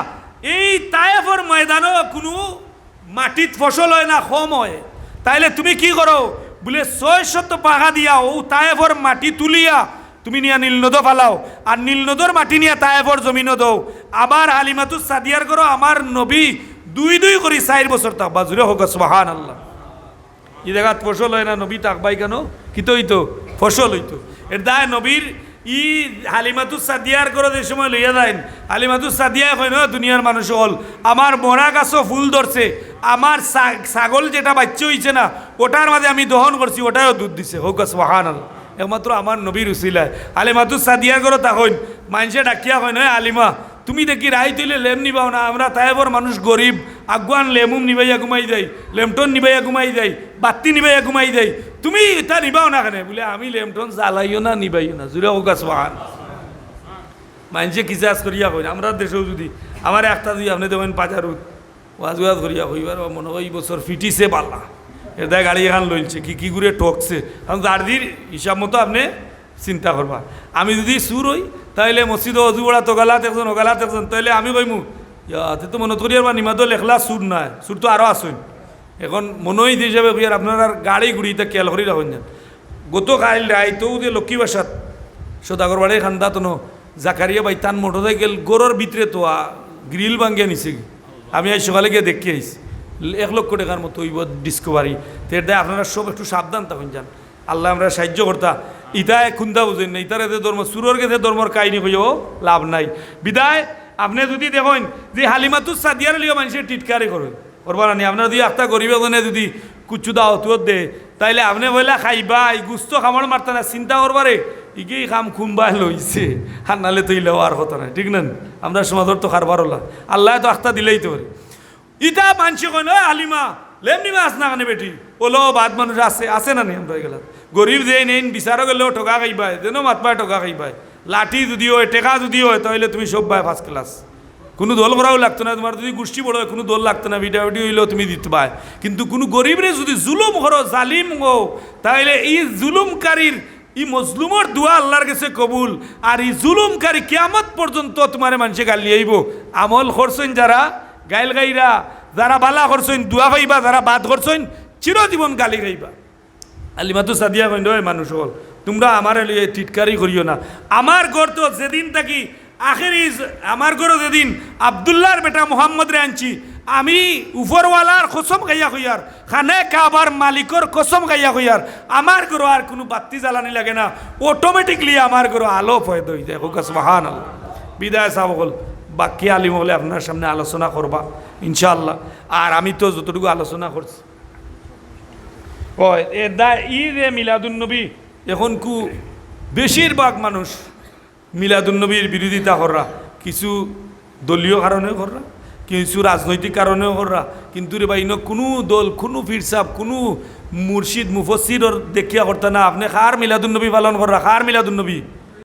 এই তায়েফের ময়দানও কোনো মাটিত ফসল হয় না কম হয় তাইলে তুমি কি করো বলে 600 পাখা দিয়া ও তায়েফের মাটি তুলিয়া তুমি নিয়া নীলনদ ফালাও আর নীলনদর মাটি নিয়া তায়েফের জমিনও দাও আবার হালিমাতুস সাদিয়ার করো আমার নবী 2 করে 4 বছর থাকবা জুড়ে হোক সুবহানাল্লাহ এই জায়গাত ফসল হয় না নবী তাকবাই কেন কিতো হইতো ফসল হইতো এর দায় নবীর ই হালিমাতুস সাদিয়ার করে যে সময় লইয়া যাইন হালিমাতুস সাদিয়া কয় না দুনিয়ার মানুষ হল আমার মরা গাছও ফুল ধরছে আমার ছাগল যেটা বাচ্চা হইছে না ওটার মাঝে আমি দহন করছি ওটাও দুধ দিছে হোক সুবহানাল্লাহ একমাত্র আমার নবীর উসিলায় হালিমাতুস সাদিয়ার করে তখন মানুষে ডাকিয়া কয় নয় হালিমা তুমি দেখি রাই তুইলে লেম নিবাও না আমরা তাইবর মানুষ গরিব আগুয়ান লেমুম নিবাইয়া ঘুমাই যাই লেমটন নিবাইয়া ঘুমাই যাই বাতি নিবাইয়া ঘুমাই যাই তুমি এটা নিবাও না কেন বলে আমি লেমটন জ্বালাইও না নিবাইও না জুড়ে হোক সুবহানাল্লাহ মানুষে কিসাস করিয়া কই আমরা দেশেও যদি আমার একটা যদি আপনি দেবেন বাজারত ওয়াজ করিয়া কইবার মনে হয় এই বছর ফিটিছে পাল্লা এটা গাড়ি এখান লইছে কি করে ঠকছে কারণ দার্দির হিসাব মতো আপনি চিন্তা করবা আমি যদি সুর হই তাইলে মসজিদ অজুবড়া তোগালাত একজন ওগালাত একজন তাইলে আমি কইমু ইয়াতে তো মনে করি আর নিমাদ লেখলা সুর নাই সুর তো আরও আসুন এখন মনোই হিসাবে কই আর আপনার গাড়ি গুড়িতে খেয়াল করি রাখুন যান গতকাল রাইতেও যে লক্ষ্মী বাসাত সদাগর বাড়ি খান্দা তো জাকারিয়া বাই তান মোটরসাইকেল গরুর ভিতরে তো গ্রিল ভাঙ্গিয়া নিছে আমি আজ সকালে গিয়ে দেখি আইছি 1,00,000 টাকার মতো হইব ডিসকভারি। তের দেয় আপনারা সব একটু সাবধান তখন যান, আল্লাহ আমরা সাহায্য করতা। ইতায় খুন্দা বুঝেন না, ইতারে যে ধর্ম সুরর গেছে ধর্মর কাহিনী হইও লাভ নাই। বিদায় আপনি যদি দেখেন যে হালিমাতুস সাদিয়ার লিও মানুষের টিটকারি করেন করবার নি, আপনার যদি একটা গরিব এজনে যদি কুচু দাও তুয় দে, তাইলে আপনি বইলা খাইবাই গুস্ত খামড় মারতে না, চিন্তা করবারে ইগেই খাম খুম্বাই লইছে, আর নালে তো ইলেও আর কথা নাই, ঠিক না? আমরা সমাজর তো খারবার হলা, আল্লাহ তো আখতা দিলেই তো পারে। ইটা মানছি কই নয় হালিমা লেমনি মাছ না কানে বেটি ওলো বাদ মানুষ আছে আছে না নি? আমরা গেলাম গরিব যে নেই বিচারও গেলেও ঠকা খাইবাই, যেন মাতবায় ঠকা খাইবাই। লাঠি যদি হয় টেকা যদি হয় তাহলে তুমি সব বাই ফার্স্ট ক্লাস, কোনো দোল করাও লাগতো না, তোমার যদি গোষ্ঠী বড় হয় কোনো দোল লাগতো না, ভিডিও হইলেও তুমি দিতে পায়। কিন্তু কোনো গরিবরে যদি জুলুম করো জালিম হো, তাহলে এই জুলুমকারীর ই মজলুমর দোয়া আল্লাহর কাছে কবুল, আর এই জুলুমকারী কিয়ামত পর্যন্ত তোমার মানুষে গালি আইব। আমল করছেন যারা গাইল গাইরা, যারা বালা করছেন দোয়া পাইবা, যারা বাদ করছেন চিরজীবন গালি গাইবা। হালিমাতু সাদিয়া কইন ওই মানুষ হল তোমরা আমার টিটকারি করিও না। আমার ঘর তো যেদিন থাকি আখেরি আমার ঘরও যেদিন আবদুল্লাহর বেটা মোহাম্মদ রে আনছি, আমি উপরওয়ালার কসম গাইয়া হইয়ার, খানে কাবার মালিকর কসম গাইয়া হইয়ার, আমার ঘরও আর কোনো বাতি জ্বালানি লাগে না, অটোমেটিকলি আমার ঘরও আলো ফয়দ হয়ে যায়। সুবহানাল্লাহ। বিদায় সাহেব হল বাকি আলিম হলে আপনার সামনে আলোচনা করবা ইনশাআল্লাহ। আর আমি তো যতটুকু আলোচনা করছি ই রে মিলাদুন্নবী, এখন কু বেশিরভাগ মানুষ মিলাদুন্নবীর বিরোধিতা কররা, কিছু দলীয় কারণেও কররা, কিছু রাজনৈতিক কারণেও কররা। কিন্তু রে ভাই কোনো দল কোনো ফিরসাব কোনো মুর্শিদ মুফসির দেখিয়া করতে না, আপনি কার মিলাদুন্নবী পালন কররা, কার মিলাদুন্নবী